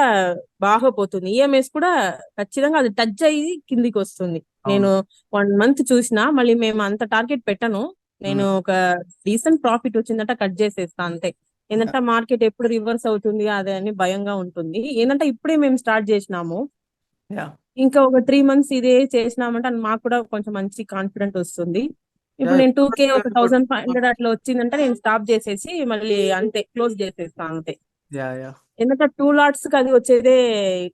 బాగా పోతుంది. ఈఎంఎస్ కూడా ఖచ్చితంగా అది టచ్ అయ్యి కిందికి వస్తుంది. నేను అవును. 1 మంత్ చూసినా మళ్ళీ మేము అంత టార్గెట్ పెట్టను. నేను ఒక డీసెంట్ ప్రాఫిట్ వచ్చిందంటే కట్ చేసేస్తా అంతే. ఏంటంటే మార్కెట్ ఎప్పుడు రివర్స్ అవుతుంది అదే అని భయంగా ఉంటుంది. ఏంటంటే ఇప్పుడే మేము స్టార్ట్ చేసినాము. యా, ఇంకా ఒక 3 మంత్స్ ఇదే చేసినామంటే మాకు కూడా కొంచెం మంచి కాన్ఫిడెంట్ వస్తుంది. ఇప్పుడు యా, నేను 2K ఒక 1500 అట్లా వచ్చిందంటే నేను స్టాప్ చేసేసి మళ్ళీ అంతే క్లోజ్ చేసేస్తా అంతే. యా, యా, ఎందుకంటే 2 లాట్స్ కి అది వచ్చేదే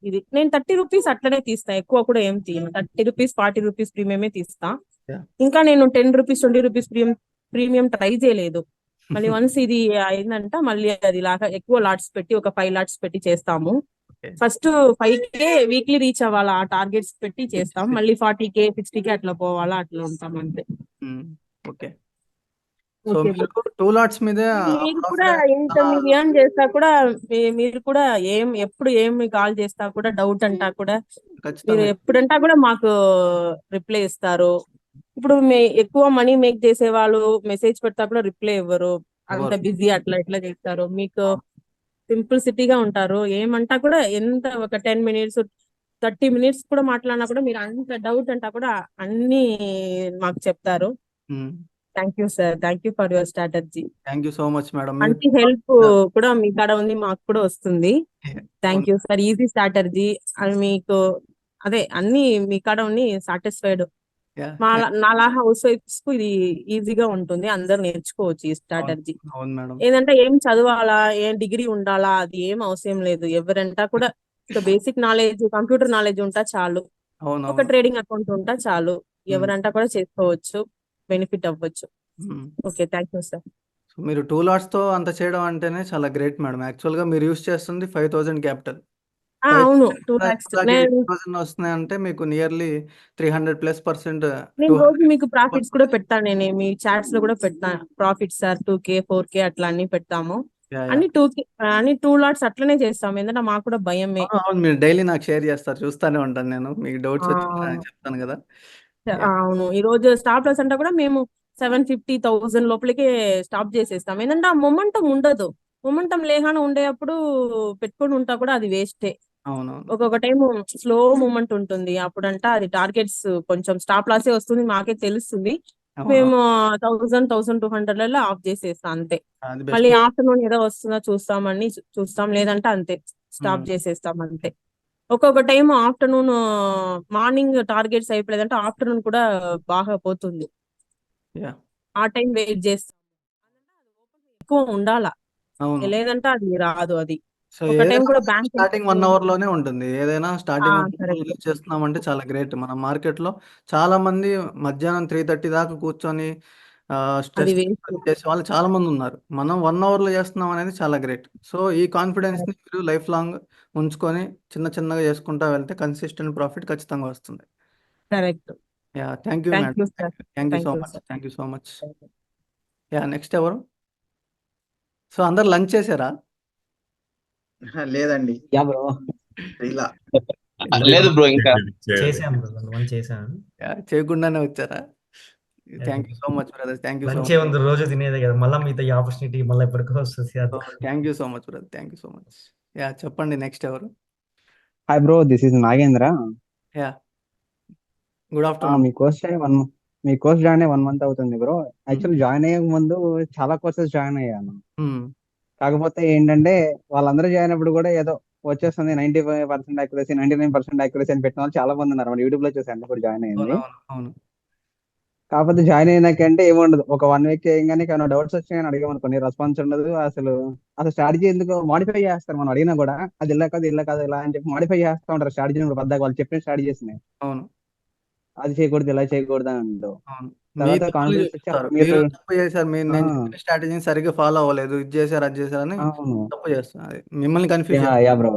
ఇది. నేను 30 రూపీస్ అట్లనే తీస్తా, ఎక్కువ కూడా ఏం తీయను. 30 రూపీస్ 40 రూపీస్ ప్రీమియమే తీస్తా. యా. ఇంకా నేను 10 రూపీస్ 20 రూపీస్ ప్రీమియం ట్రై చేయలేదు. మళ్ళీ వన్స్ ఇది అయిందంట మళ్ళీ అది లాగా ఎక్కువ లాట్స్ పెట్టి ఒక 5 లాట్స్ పెట్టి చేస్తాము. Okay. First 5K weekly reach అవ్వాలా ఆ టార్గెట్స్ పెట్టి చేస్తాం. మళ్ళీ 40K 60K అట్లా పోవాలా అట్లా ఉంటాం అంతే. ఓకే. సో ఓకే మీరు 2 లాట్స్ మీదే మీరు కూడా ఇంత మీరు ఏం చేస్తా కూడా మీరు కూడా ఎప్పుడు ఏమి కాల్ చేస్తా కూడా డౌట్ అంటా కూడా మీరు ఖచ్చితంగా ఎప్పుడంటా కూడా మాకు రిప్లై ఇస్తారు. ఇప్పుడు ఎక్కువ మనీ మేక్ చేసే వాళ్ళు మెసేజ్ పెడతా కూడా రిప్లై ఇవ్వరు. అంత ఇవ్వరు. బిజీ అట్లా ఇట్లా చేస్తారు. మీకు సింప్లిసిటీగా ఉంటారు. ఏమంటా కూడా ఎంత ఒక 10 మినిట్స్ 30 మినిట్స్ కూడా మాట్లాడినా కూడా మీరు అంత డౌట్ అంటా కూడా అన్ని మాకు చెప్తారు. Thank you sir, thank you for your strategy. Thank you so much madam. మంచి హెల్ప్ కూడా మీ కాడ ఉంది, మాకు కూడా వస్తుంది. Thank you sir. Easy strategy అని మీకు అదే అన్ని మీ కాడ ఉండి సాటిస్ఫైడ్. నాలా హౌస్ వైఫ్స్ కు ఇది ఈజీగా ఉంటుంది, అందరు నేర్చుకోవచ్చు ఈ స్ట్రాటజీ. అవును మేడం. ఏదంటే ఏం చదవాలా, ఏం డిగ్రీ ఉండాలా అది ఏం అవసరం లేదు. ఎవరంటా కూడా బేసిక్ నాలెడ్జ్ కంప్యూటర్ నాలెడ్జ్ ఉంటా చాలు, అవును, ఒక ట్రేడింగ్ అకౌంట్ ఉంటా చాలు, ఎవరంటా కూడా చేసుకోవచ్చు, బెనిఫిట్ అవ్వచ్చు. Okay, thank you sir. So మీరు 2 లాట్స్ తో అంత చేయడం అంటేనే చాలా గ్రేట్ మేడం. యాక్చువల్ గా మీరు యూస్ చేస్తుంది 5000 క్యాపిటల్. అవును 2 lakhs. 2000 వస్తున్నాయి అంటే మీకు నియర్లీ 300+%. నేను రోజు మీకు ప్రాఫిట్స్ కూడా పెడతాను. నేను మీ చాట్స్ లో కూడా పెడతాను ప్రాఫిట్స్ సార్ 2K 4K అట్లా అన్ని పెడతాము. అన్ని 2K అన్ని 2 లాట్స్ అట్లనే చేస్తాము. ఎందుకంటే మాకు కూడా భయమే. అవును, మీరు డైలీ నాకు షేర్ చేస్తారు, చూస్తానే ఉంటాను నేను. మీకు డౌట్స్ వచ్చినా చెప్తాను కదా. అవును, ఈ రోజు స్టాప్ లాస్ అంటే కూడా మేము 750,000 లోపలికే స్టాప్ చేసేస్తాం. ఏంటంటే ఆ మొమెంటం ఉండదు. మొమెంటం లేగానే ఉండేటప్పుడు పెట్టుకొని ఉంటా కూడా అది వేస్టే. అవునవును, ఒక్కొక్క టైం స్లో మూమెంట్ ఉంటుంది, అప్పుడంట అది టార్గెట్స్ కొంచెం స్టాప్ లాసే వస్తుంది, మాకే తెలుస్తుంది. మేము 1000-1200 ఆఫ్ చేసేస్తాం అంతే. అది మళ్ళీ బెస్ట్. ఆఫ్టర్నూన్ ఏదో వస్తుందో చూస్తాం, లేదంటే అంతే స్టాప్ చేసేస్తాం అంతే. ఒక్కొక్క టైం ఆఫ్టర్నూన్ మార్నింగ్ టార్గెట్స్ అయిపోలేదంటే ఆఫ్టర్నూన్ కూడా బాగా పోతుంది. ఆ టైం వెయిట్ చేస్తాం, ఎక్కువ ఉండాలా, అవును. లేదంటే అది రాదు. అది సో ఒక టైం కూడా బ్యాంక్ స్టార్టింగ్ 1 అవర్ లోనే ఉంటుంది. ఏదైనా స్టార్టింగ్ యూజ్ చేస్తున్నామంటే చాలా గ్రేట్. మన మార్కెట్ లో చాలా మంది మధ్యాహ్నం 3:30 దాకా కూర్చొని స్ట్రెస్ చేసే వాళ్ళు చాలా మంది ఉన్నారు. మనం 1 అవర్ లో చేస్తున్నాం అనేది చాలా గ్రేట్. సో ఈ కాన్ఫిడెన్స్ ని మీరు లైఫ్ లాంగ్ ఉంచుకొని చిన్న చిన్నగా చేసుకుంటా వెళ్తే కన్సిస్టెంట్ ప్రాఫిట్ ఖచ్చితంగా వస్తుంది. Correct. Yeah, thank you madam. Thank you so much. Thank you so much. Yeah, next ఎవరు? సో అందరు లంచ్ చేశారా? లేదండి, యా బ్రో. ఇలా లేదు బ్రో, ఇంకా చేసాం చేశాను. చేయకుండానే వచ్చారా? Thank you so much brother. Thank you so మంచి మచ్. ఉంది, రోజు తినేదే కదా, మళ్ళీ మీతో ఈ ఆపర్చునిటీ మళ్ళీ ఎప్పటికో వస్తుంది. Thank you so much brother. Thank you so much. Yeah, చెప్పండి నెక్స్ట్ ఎవరు? Hi bro, this is Nagendra. Yeah, good afternoon. Me course join అయ్యి 1 మంత్ అవుతుంది బ్రో. యాక్చువల్ జాయిన్ అయ్యే ముందు చాలా కోర్సెస్ జాయిన్ అయ్యాను. కాకపోతే ఏంటంటే వాళ్ళందరూ జాయిన్ అయినప్పుడు కూడా ఏదో వచ్చేస్తుంది 95% యాక్యురసీ 99% యాక్యురసీ అని పెట్టిన వాళ్ళు చాలా మంది ఉన్నారు. యూట్యూబ్ లో చూసాను కూడా జాయిన్ అయ్యింది. అవును. కాకపోతే జాయిన్ అయినాకంటే ఏముండదు, ఒక 1 వీక్ చేయగానే ఏమైనా డౌట్స్ వచ్చాయని అడిగామనుకోండి, రెస్పాన్స్ ఉండదు. అసలు స్ట్రాటజీ ఎందుకు మాడిఫై చేస్తారు, మనం అడిగినా కూడా అది ఇలా కాదు ఇలా అని చెప్పి మాడిఫై చేస్తూ ఉంటారు స్ట్రాటజీ. పద్దాక వాళ్ళు చెప్పిన స్ట్రాటజీస్ని అవును, అది చేయకూడదు ఇలా చేయకూడదు అంటూ మీరు కాన్ఫిడెన్స్ తప్పు చేశారు, నేను చెప్పిన స్ట్రాటజీని సరిగ్గా ఫాలో అవ్వలేదు, ఇది చేశారు అది చేశారని తప్పు చేస్తున్నారు, మిమ్మల్ని కన్ఫ్యూజ్ యా బ్రో.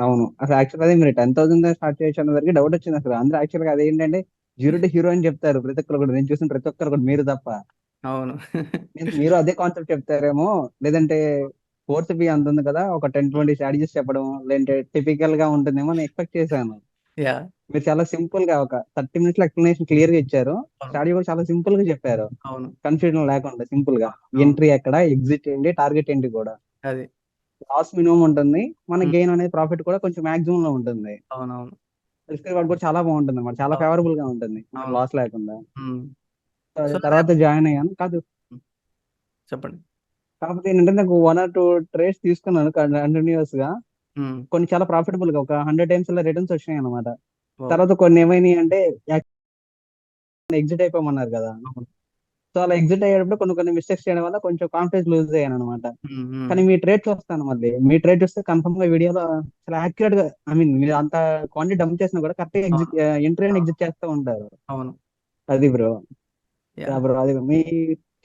అవును. అసలు యాక్చువల్‌గా అదే మీరు 10,000 స్టార్ట్ చేయొచ్చు అన్నసరికి డౌట్ వచ్చింది అసలు. అందరూ యాక్చువల్‌గా అదేంటంటే 0 టు హీరో అని చెప్తారు ప్రతి ఒక్కరు కూడా. నేను చూసిన ప్రతి ఒక్కరు కూడా మీరు తప్ప. అవును. నేను మీరు అదే కాన్సెప్ట్ చెప్తారేమో, లేదంటే ఫోర్త్ బి అంత ఉంది కదా, ఒక 10, 20 స్ట్రాటజీస్ చెప్పడం, లేదంటే టిపికల్ గా ఉంటుందేమో అని ఎక్స్పెక్ట్ చేశాను. యాహ్! మీరు చాలా సింపుల్ గా ఒక 30 మినిట్స్ లో ఎక్స్ప్లెనేషన్ క్లియర్ గా ఇచ్చారు. అవును. స్ట్రాటజీ కూడా చాలా సింపుల్ గా చెప్పారు. అవును. కన్ఫ్యూజన్ లేకుండా సింపుల్ గా. అవును. ఎంట్రీ ఎక్కడ, ఎగ్జిట్ ఏంటి, టార్గెట్ ఏంటి కూడా. అది. లాస్ మినిమం ఉంటుంది, మన హ్మ్. గెయిన్ అనేది ప్రాఫిట్ కూడా కొంచెం మాక్సిమం లో ఉంటుంది. అవునవును. రిస్క్ రివార్డ్ కూడా చాలా బాగుంటుంది అన్నమాట. చాలా అవును. ఫేవరబుల్ గా ఉంటుంది, మనకు అవును. లాస్ లేకుండా. హ్మ్. సో సో, తర్వాత జాయిన్ అయ్యాను. కాదు, హ్మ్. చెప్పండి. కాకపోతే ఏంటంటే నాకు 1 or 2 ట్రేడ్స్ తీసుకున్నాను కంటిన్యూస్ గా. హ్మ్. కొన్ని చాలా ప్రాఫిటబుల్ గా ఒక 100 టైమ్స్ అలా రిటర్న్స్ వచ్చినాయి అనమాట. వావ్! తర్వాత కొన్ని ఏమైనాయి అంటే ఎగ్జిట్ అయిపోమన్నారు కదా. అవును. సో అలా ఎగ్జిట్ అయ్యేటప్పుడు కొన్ని కొన్ని మిస్టేక్స్ చేయడం వల్ల కొంచెం కాన్ఫిడెన్స్ లూజ్ అయ్యాను అనమాట. హ్మ్. హ్మ్. కానీ మీ ట్రేడ్ చూస్తాను, మళ్ళీ మీ ట్రేడ్ చూస్తే కన్ఫర్మ్ గా వీడియోలో చాలా యాక్యురేట్ గా, ఐ మీన్ మీరు అంత క్వాంటిటీ డంప్ చేసినా కూడా కరెక్ట్ గా అవును. ఎంట్రీ అని అవును. ఎగ్జిట్ చేస్తూ ఉంటారు. అవును. అది బ్రో. యాహ్! బ్రో అది మీ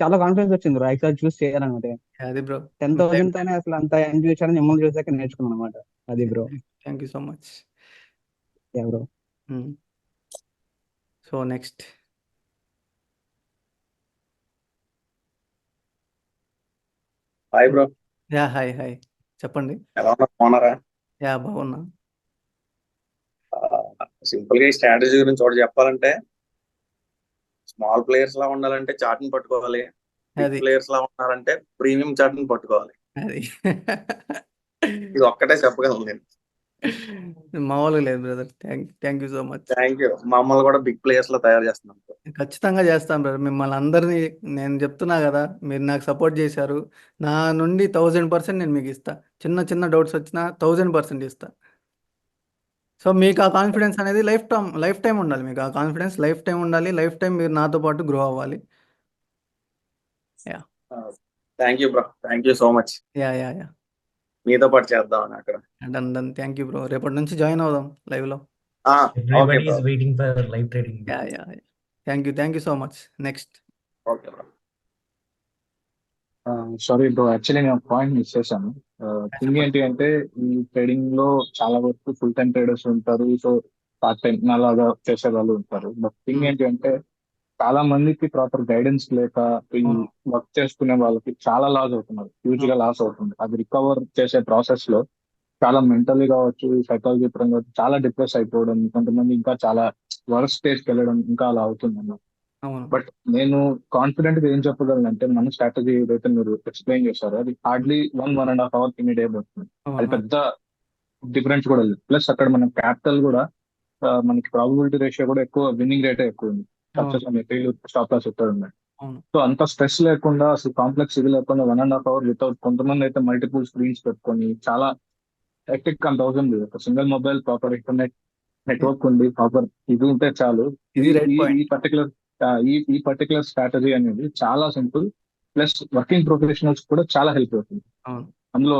చాలా కాన్ఫిడెన్స్ వచ్చింది బ్రో, యాక్చువల్ చూస్ చేయాలన్నమాట. అది బ్రో. 10,000 తోనే అసలు అంత ఎంజాయ్ చేశారని మిమ్మల్ని చూసాక నేర్చుకున్నాను అనమాట. అది bro. Thank you so much. Bro. Hmm. So next. Hi bro, yeah! Hi. Hi. చెప్పండి. ఎలా ఉన్నారు? బాగున్నారా? యాహ్! బాగున్నా. సింపుల్ గా ఈ స్ట్రాటజీ గురించి ఒకటి చెప్పాలంటే, స్మాల్ ప్లేయర్స్ లా ఉండాలంటే చార్ట్ ని పట్టుకోవాలి. బిగ్ అది. ప్లేయర్స్ లా ఉన్నారంటే ప్రీమియం చార్ట్ ని పట్టుకోవాలి. అది. ఇది ఒక్కటే చెప్పగలను నేను. మామూలుగా లేదు brother. Thank you so much. Thank you. మమ్మల్ని కూడా బిగ్ ప్లేయర్స్ లో తయారు చేస్తున్నాం. ఖచ్చితంగా చేస్తాను బ్రదర్. మిమ్మల్ని అందరినీ నేను చెప్తున్నా కదా, మీరు నాకు సపోర్ట్ చేశారు. నా నుండి 1000% నేను మీకు ఇస్తా. చిన్న చిన్న డౌట్స్ వచ్చినా 1000% ఇస్తా. సో మీకు ఆ కాన్ఫిడెన్స్ అనేది లైఫ్ టైం ఉండాలి. మీకు ఆ కాన్ఫిడెన్స్ లైఫ్ టైం ఉండాలి. లైఫ్ టైం మీరు నాతో పాటు గ్రో అవ్వాలి. Yeah thank you bro, thank you so much. Yeah yeah yeah మీతో పాటు చేద్దామని అక్కడ. డన్. Thank you bro. రేపటి నుంచి జాయిన్ అవుదాం లైవ్లో. Okay everybody bro, is waiting for live trading. Yeah thank you so much. Next. Okay bro. Sorry bro, actually నేను point miss చేశాను. థింగ్ చెప్పండి. ఏంటి అంటే, ఈ ట్రేడింగ్ లో చాలా వరకు ఫుల్ టైం ట్రేడర్స్ ఉంటారు, సో పార్ట్ టైం అలాగా చేసే వాళ్ళు ఉంటారు. బట్ థింగ్ ఏంటి అంటే, చాలా మందికి ప్రాపర్ గైడెన్స్ లేక ఈ అవును. వర్క్ చేసుకునే వాళ్ళకి చాలా లాస్ అవుతున్నారు, హ్యూజ్ గా లాస్ అవుతుంది. అది రికవర్ చేసే ప్రాసెస్ లో చాలా మెంటల్లీ కావచ్చు, సైకాలజీ పరంగా కావచ్చు, చాలా డిప్రెస్ అయిపోవడం, కొంతమంది ఇంకా చాలా వర్క్ స్టేజ్ కి వెళ్ళడం ఇంకా అలా అవుతుంది. అవును. బట్ నేను కాన్ఫిడెంట్ గా ఏం చెప్పగలను అంటే, మన స్ట్రాటజీ ఏదైతే మీరు ఎక్స్ప్లెయిన్ చేశారో అది హార్డ్లీ 1.5 hours ఇన్ డే పడుతుంది. అది అవును. పెద్ద డిఫరెన్స్ కూడా లేదు. ప్లస్ అక్కడ మన క్యాపిటల్ కూడా మనకి ప్రాబిలిటీ రేషియో కూడా ఎక్కువ, విన్నింగ్ రేటే ఎక్కువ ఉంది. అవును. సక్సెస్ అనే ఫెయిల్ స్టాప్ లాస్ ఎక్కడ ఉన్నాయి. అవును. సో అంత స్ట్రెస్ లేకుండా, అసలు కాంప్లెక్స్ ఇది లేకుండా 1.5 hours వితౌట్, కొంతమంది అయితే మల్టిపుల్ స్క్రీన్స్ పెట్టుకొని చాలా హెక్టిక్ అంత అవసరం లేదు. ఒక single mobile, proper internet network ఉంది, ప్రాపర్ ఇది ఉంటే చాలు. ఇది ఈ రైట్ ఈ పాయింట్. ఈ పర్టికులర్ ఈ పర్టికులర్ స్ట్రాటజీ అనేది చాలా సింపుల్. ప్లస్ వర్కింగ్ ప్రొఫెషనల్స్ కూడా చాలా హెల్ప్ అవుతుంది అవును. అందులో.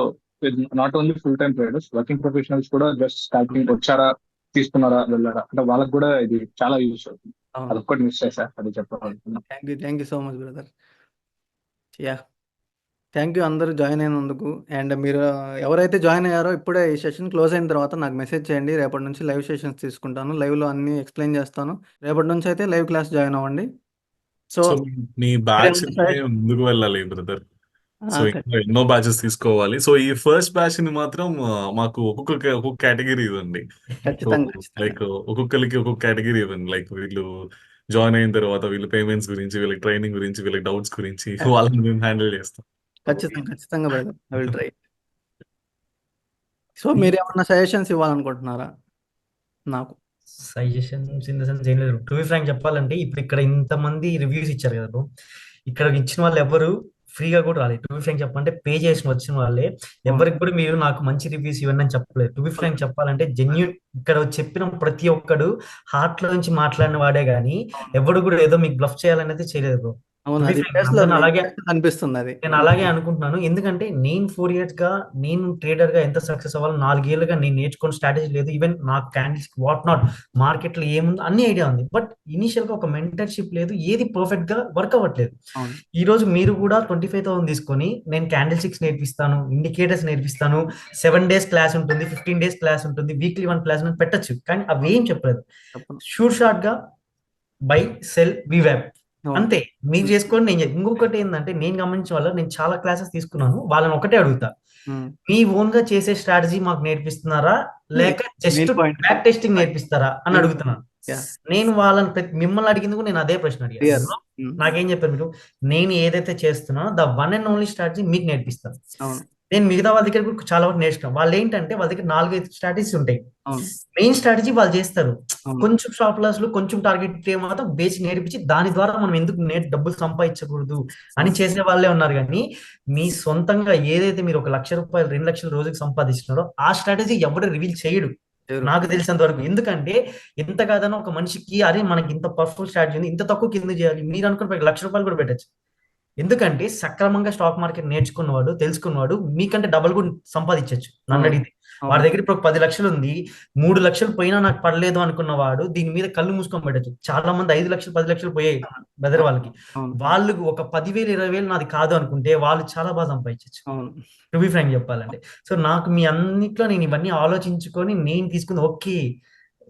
Not only full time traders, working professionals కూడా జస్ట్ స్టార్టింగ్ వచ్చారా, తీసుకున్నారా, వెళ్ళారా అంటే వాళ్ళకి కూడా ఇది చాలా యూజ్ అవుతుంది. అవును. అదొక్కటి మిస్ చేశా, అది చెప్పాలనుకున్నా. Thank you so much brother. Yeah thank you అందరూ జాయిన్ అయినందుకు. అండ్ మీరు ఎవరైతే జాయిన్ అయ్యారో ఇప్పుడే ఈ సెషన్ క్లోజ్ అయిన తర్వాత నాకు మెసేజ్ చేయండి. రేపటి నుంచి లైవ్ సెషన్స్ తీసుకుంటాను. లైవ్లో అన్నీ ఎక్స్ప్లెయిన్ చేస్తాను. రేపటి నుంచి అయితే లైవ్ క్లాస్ జాయిన్ అవ్వండి. సో సో నీ బ్యాచ్ ముందుకు వెళ్ళాలి బ్రదర్. సో ఇంకా ఎన్నో బ్యాచెస్ తీసుకోవాలి. సో ఈ ఫస్ట్ బ్యాచ్ ని మాత్రం మాకు ఒక్కొక్క కేటగిరీ ఇవ్వండి. సో ఖచ్చితంగా లైక్ ఒక్కొక్కరికి ఒక్కొక్క కేటగిరీ ఇవ్వండి. లైక్ వీళ్ళు జాయిన్ అయిన తర్వాత వీళ్ళు పేమెంట్స్ గురించి, వీళ్ళకి ట్రైనింగ్ గురించి, వీళ్ళకి డౌట్స్ గురించి వాళ్ళని మేము హ్యాండిల్ చేస్తాం. ఖచ్చితంగా brother. I will try. So మీరు ఏమన్నా సజెషన్స్ ఇవ్వాలనుకుంటున్నారా నాకు? సజెషన్స్ ఇన్ ద సెన్స్ ఏం లేదు. టు బి ఫ్రాంక్ చెప్పాలంటే, ఇప్పుడు ఇక్కడ ఇంతమంది రివ్యూస్ ఇచ్చారు కదా బ్రో, ఇక్కడ ఇచ్చిన వాళ్ళు ఎవరు ఫ్రీగా కూడా రాలేదు. టు బి ఫ్రాంక్ చెప్పాలంటే పే చేసి వచ్చిన వాళ్ళే. ఎవరికి కూడా మీరు నాకు మంచి రివ్యూస్ ఇవ్వండి అని చెప్పలేదు. టు బి ఫ్రాంక్ చెప్పాలంటే జెన్యూన్ ఇక్కడ చెప్పిన ప్రతి ఒక్కడు హార్ట్ లో నుంచి మాట్లాడిన వాడే గానీ ఎవడు కూడా ఏదో మీకు బ్లఫ్ చేయాలనేది చేయలేదు బ్రో. అవును, To be అది frank, ఫేస్ లో అందరిని అలాగే అనిపిస్తుంది అది. నేను అలాగే అనుకుంటున్నాను. ఎందుకంటే నేను 4 years గా నేను ట్రేడర్ గా ఎంత సక్సెస్ అవ్వాలి, 4 ఏళ్ళుగా నేను నేర్చుకున్న స్ట్రాటజీ లేదు. ఈవెన్ నాకు క్యాండిల్స్ వాట్ నాట్ మార్కెట్ లో ఏముంది అన్ని ఐడియా ఉంది. బట్ ఇనిషియల్ గా ఒక మెంటర్షిప్ లేదు, ఏది పర్ఫెక్ట్ గా వర్క్ అవ్వట్లేదు. అవును. ఈ రోజు మీరు కూడా 25,000 తీసుకొని నేను క్యాండిల్ స్టిక్స్ నేర్పిస్తాను, ఇండికేటర్స్ నేర్పిస్తాను, 7 days క్లాస్ ఉంటుంది, 15 days క్లాస్ ఉంటుంది, వీక్లీ 1 క్లాస్ పెట్టచ్చు. కానీ అవి ఏం చెప్పలేదు. చెప్పను. షూర్ షార్ట్ గా బై సెల్ వివాప్ అవును. అంతే. మీరు చేసుకోండి, నేను ఇంకొకటి ఏంటంటే నేను గమనించిన వల్ల నేను చాలా క్లాసెస్ తీసుకున్నాను. వాళ్ళని ఒకటే అడుగుతా, ఉమ్. మీ ఓన్ గా చేసే స్ట్రాటజీ మాకు నేర్పిస్తున్నారా లేక just main point back testing నేర్పిస్తారా అని అడుగుతున్నాను. నేను వాళ్ళని మిమ్మల్ని అడిగింది కూడా నేను అదే ప్రశ్న అడిగాను. Clear. Bro, నాకేం చెప్పారు మీరు, నేను ఏదైతే చేస్తున్నానో the one and only strategy మీకు నేర్పిస్తాను. అవును. నేను మిగతా వాళ్ళ దగ్గర కూడా చాలా వరకు నేర్చుకున్నాను. వాళ్ళు ఏంటంటే వాళ్ళ దగ్గర 4-5 స్ట్రాటజీస్ ఉంటాయి. అవును. మెయిన్ స్ట్రాటజీ వాళ్ళు చేస్తారు, అవును. కొంచెం స్టాప్ లాస్ లు, కొంచెం టార్గెట్ మాత్రం బేసిక్ నేర్పించి దాని ద్వారా మనం ఎందుకు డబ్బులు సంపాదించకూడదు అని చేసే వాళ్ళే ఉన్నారు. కానీ మీ సొంతంగా ఏదైతే మీరు 1 లక్ష రూపాయలు 2 లక్షలు రోజుకి సంపాదిస్తున్నారో ఆ స్ట్రాటజీ ఎవరు రివీల్ చేయడు నాకు తెలిసినంత వరకు. ఎందుకంటే ఎంత కాదన్నా ఒక మనిషికి అరే మనకి ఇంత పవర్ఫుల్ స్ట్రాటజీ ఉంది, ఇంత తక్కువ కింద చేయాలి, మీరు అనుకున్న 1 లక్ష రూపాయలు కూడా పెట్టచ్చు. ఎందుకంటే సక్రమంగా స్టాక్ మార్కెట్ నేర్చుకున్నవాడు, తెలుసుకున్నవాడు మీకంటే డబల్ కూడా సంపాదించవచ్చు. నన్ను అడిగితే వాడి దగ్గర ఇప్పుడు 10 లక్షలు ఉంది, 3 లక్షలు పోయినా నాకు పడలేదు అనుకున్నవాడు దీని మీద కళ్ళు మూసుకొని పెట్టచ్చు. చాలా మంది 5 లక్షలు 10 లక్షలు పోయాయి బెదర్ వాళ్ళకి. వాళ్ళు ఒక 10,000 20,000 నాది కాదు అనుకుంటే వాళ్ళు చాలా బాగా సంపాదించచ్చు. టు బి ఫ్రాంక్ చెప్పాలంటే. సో నాకు మీ అన్నిట్లో నేను ఇవన్నీ ఆలోచించుకొని నేను తీసుకుంది ఓకే,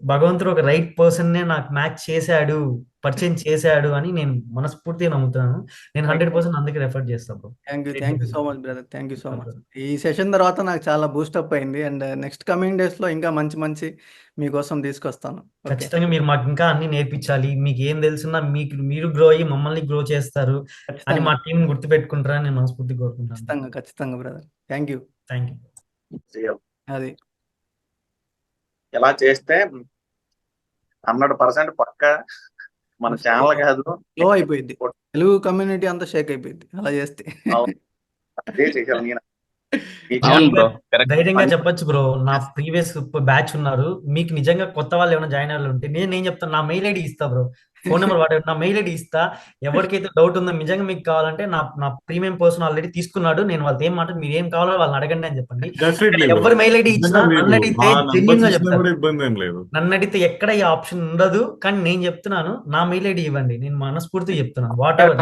భగవంతుడు ఒక రైట్ పర్సన్ నే నాకు మ్యాచ్ చేశాడు, పరిచయం చేశాడు అని నేను మనస్ఫూర్తిగా నమ్ముతున్నాను. నేను 100% అందుకే రెఫర్ చేస్తాను. Thank you so much brother, thank you so much. ఈ సెషన్ తర్వాత నాకు చాలా బూస్టప్ అయింది అండ్ నెక్స్ట్ కమింగ్ డేస్ లో ఇంకా మంచి మంచి మీకోసం తీసుకొస్తాను. ఖచ్చితంగా మీరు మాకు ఇంకా అన్ని నేర్పించాలి. మీకు ఏం తెలుసున్నా మీరు గ్రో అయ్యి మమ్మల్ని గ్రో చేస్తారు అని మా టీం గుర్తు పెట్టుకుంటారని నేను మనస్ఫూర్తిగా కోరుకుంటాను. ఖచ్చితంగా బ్రదర్, థ్యాంక్ యూ. అది ఎలా చేస్తే 100% పక్క మన ఛానల్ కాదు లో అయిపోయింది, తెలుగు కమ్యూనిటీ అంతా షేక్ అయిపోయింది అలా చేస్తే. అదే చేయాలి నేను. ధైర్యంగా చెప్పొచ్చు బ్రో, నా ప్రీవియస్ బ్యాచ్ ఉన్నారు, మీకు నిజంగా కొత్త వాళ్ళు ఏమైనా జాయిన్ అవ్వాలి ఉంటే నేను చెప్తాను, నా మెయిల్ ఐడి ఇస్తా బ్రో, ఫోన్ నెంబర్ వాడే నా మెయిల్ ఐడి ఇస్తా. ఎవరికైతే డౌట్ ఉందో నిజంగా మీకు కావాలంటే నా ప్రీమియం పర్సన్ ఆల్రెడీ తీసుకున్నాడు, నేను వాళ్ళతో ఏం మాట మీరు ఏం కావాలో వాళ్ళని అడగండి అని చెప్పండి. ఎవరి మెయిల్ ఐడి ఇచ్చినా నన్ను అడిగితే జెన్యూన్ గా చెప్తాను. నన్ను అడిగితే ఎక్కడ ఈ ఆప్షన్ ఉండదు, కానీ నేను చెప్తున్నాను నా మెయిల్ ఐడి ఇవ్వండి, నేను మనస్ఫూర్తిగా చెప్తున్నాను. వాట్ ఎవర్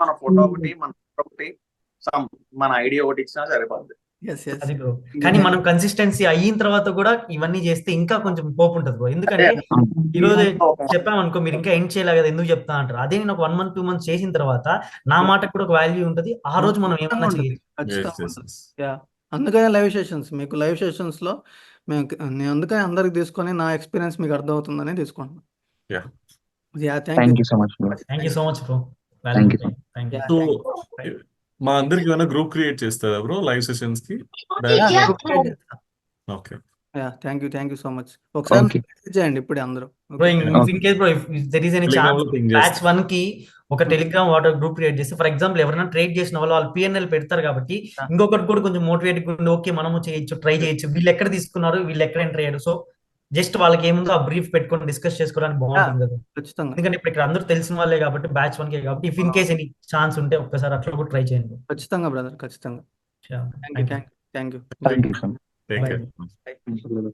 మన ఫోటో ఒకటి, మన ఒకటి, మన ఐడియా ఒకటి ఇచ్చినా సరిపోద్ది. అది బ్రో, కానీ మనం కన్సిస్టెన్సీ అయిన తర్వాత కూడా ఇవన్నీ చేస్తే ఇంకా కొంచెం హోప్ ఉంటుంది బ్రో. ఎందుకంటే ఈ రోజు చెప్పామనుకో మీరు ఇంకా ఎండ్ చేయలే కదా ఎందుకు చెప్తా అంటారు. అదే నేను ఒక 1 month 2 months చేసిన తర్వాత నా మాటకు కూడా ఒక వాల్యూ ఉంటుంది. ఆ రోజు మనం ఏమన్నా చేయొచ్చు. అందుకనే లైవ్ సెషన్స్, మీకు లైవ్ సెషన్స్ లో నేను అందుకని అందరికి తీసుకొని నా ఎక్స్పీరియన్స్ మీకు అర్థమవుతుందని తీసుకుంటున్నాను. Thank you so much bro. Thank you so much bro. మా అందరికి ఏమైనా గ్రూప్ క్రియేట్ చేస్తారా బ్రో లైవ్ సెషన్స్ కి? Okay, thank you so much. ఒకసారి చేయండి ఇప్పుడే అందరూ. బ్యాచ్ 1 కి ఒక టెలిగ్రామ్ వాటర్ గ్రూప్ క్రియేట్ చేస్తే, ఫర్ ఎగ్జాంపుల్ ఎవరైనా ట్రేడ్ చేసిన వాళ్ళు PNL పెడతారు కాబట్టి ఇంకొకటి కూడా కొంచెం మోటివేట్ ఉండి ఓకే మనము చేయొచ్చు, ట్రై చేయొచ్చు, వీళ్ళు ఎక్కడ తీసుకున్నారు, వీళ్ళు ఎక్కడ ఎంటర్ అయ్యారు, సో జస్ట్ వాళ్ళకి ఏముందో ఆ బ్రీఫ్ పెట్టుకొని డిస్కస్ చేసుకోవడానికి బాగుంటుంది కదా. ఎందుకంటే ఇప్పుడు ఇక్కడ అందరూ తెలిసిన వాళ్ళే కాబట్టి బ్యాచ్ 1 కే కాబట్టి if in case any chance ఉంటే ఒక్కసారి అట్లా కూడా ట్రై చేయండి. ఖచ్చితంగా బ్రదర్, ఖచ్చితంగా. Thank you. Thank you.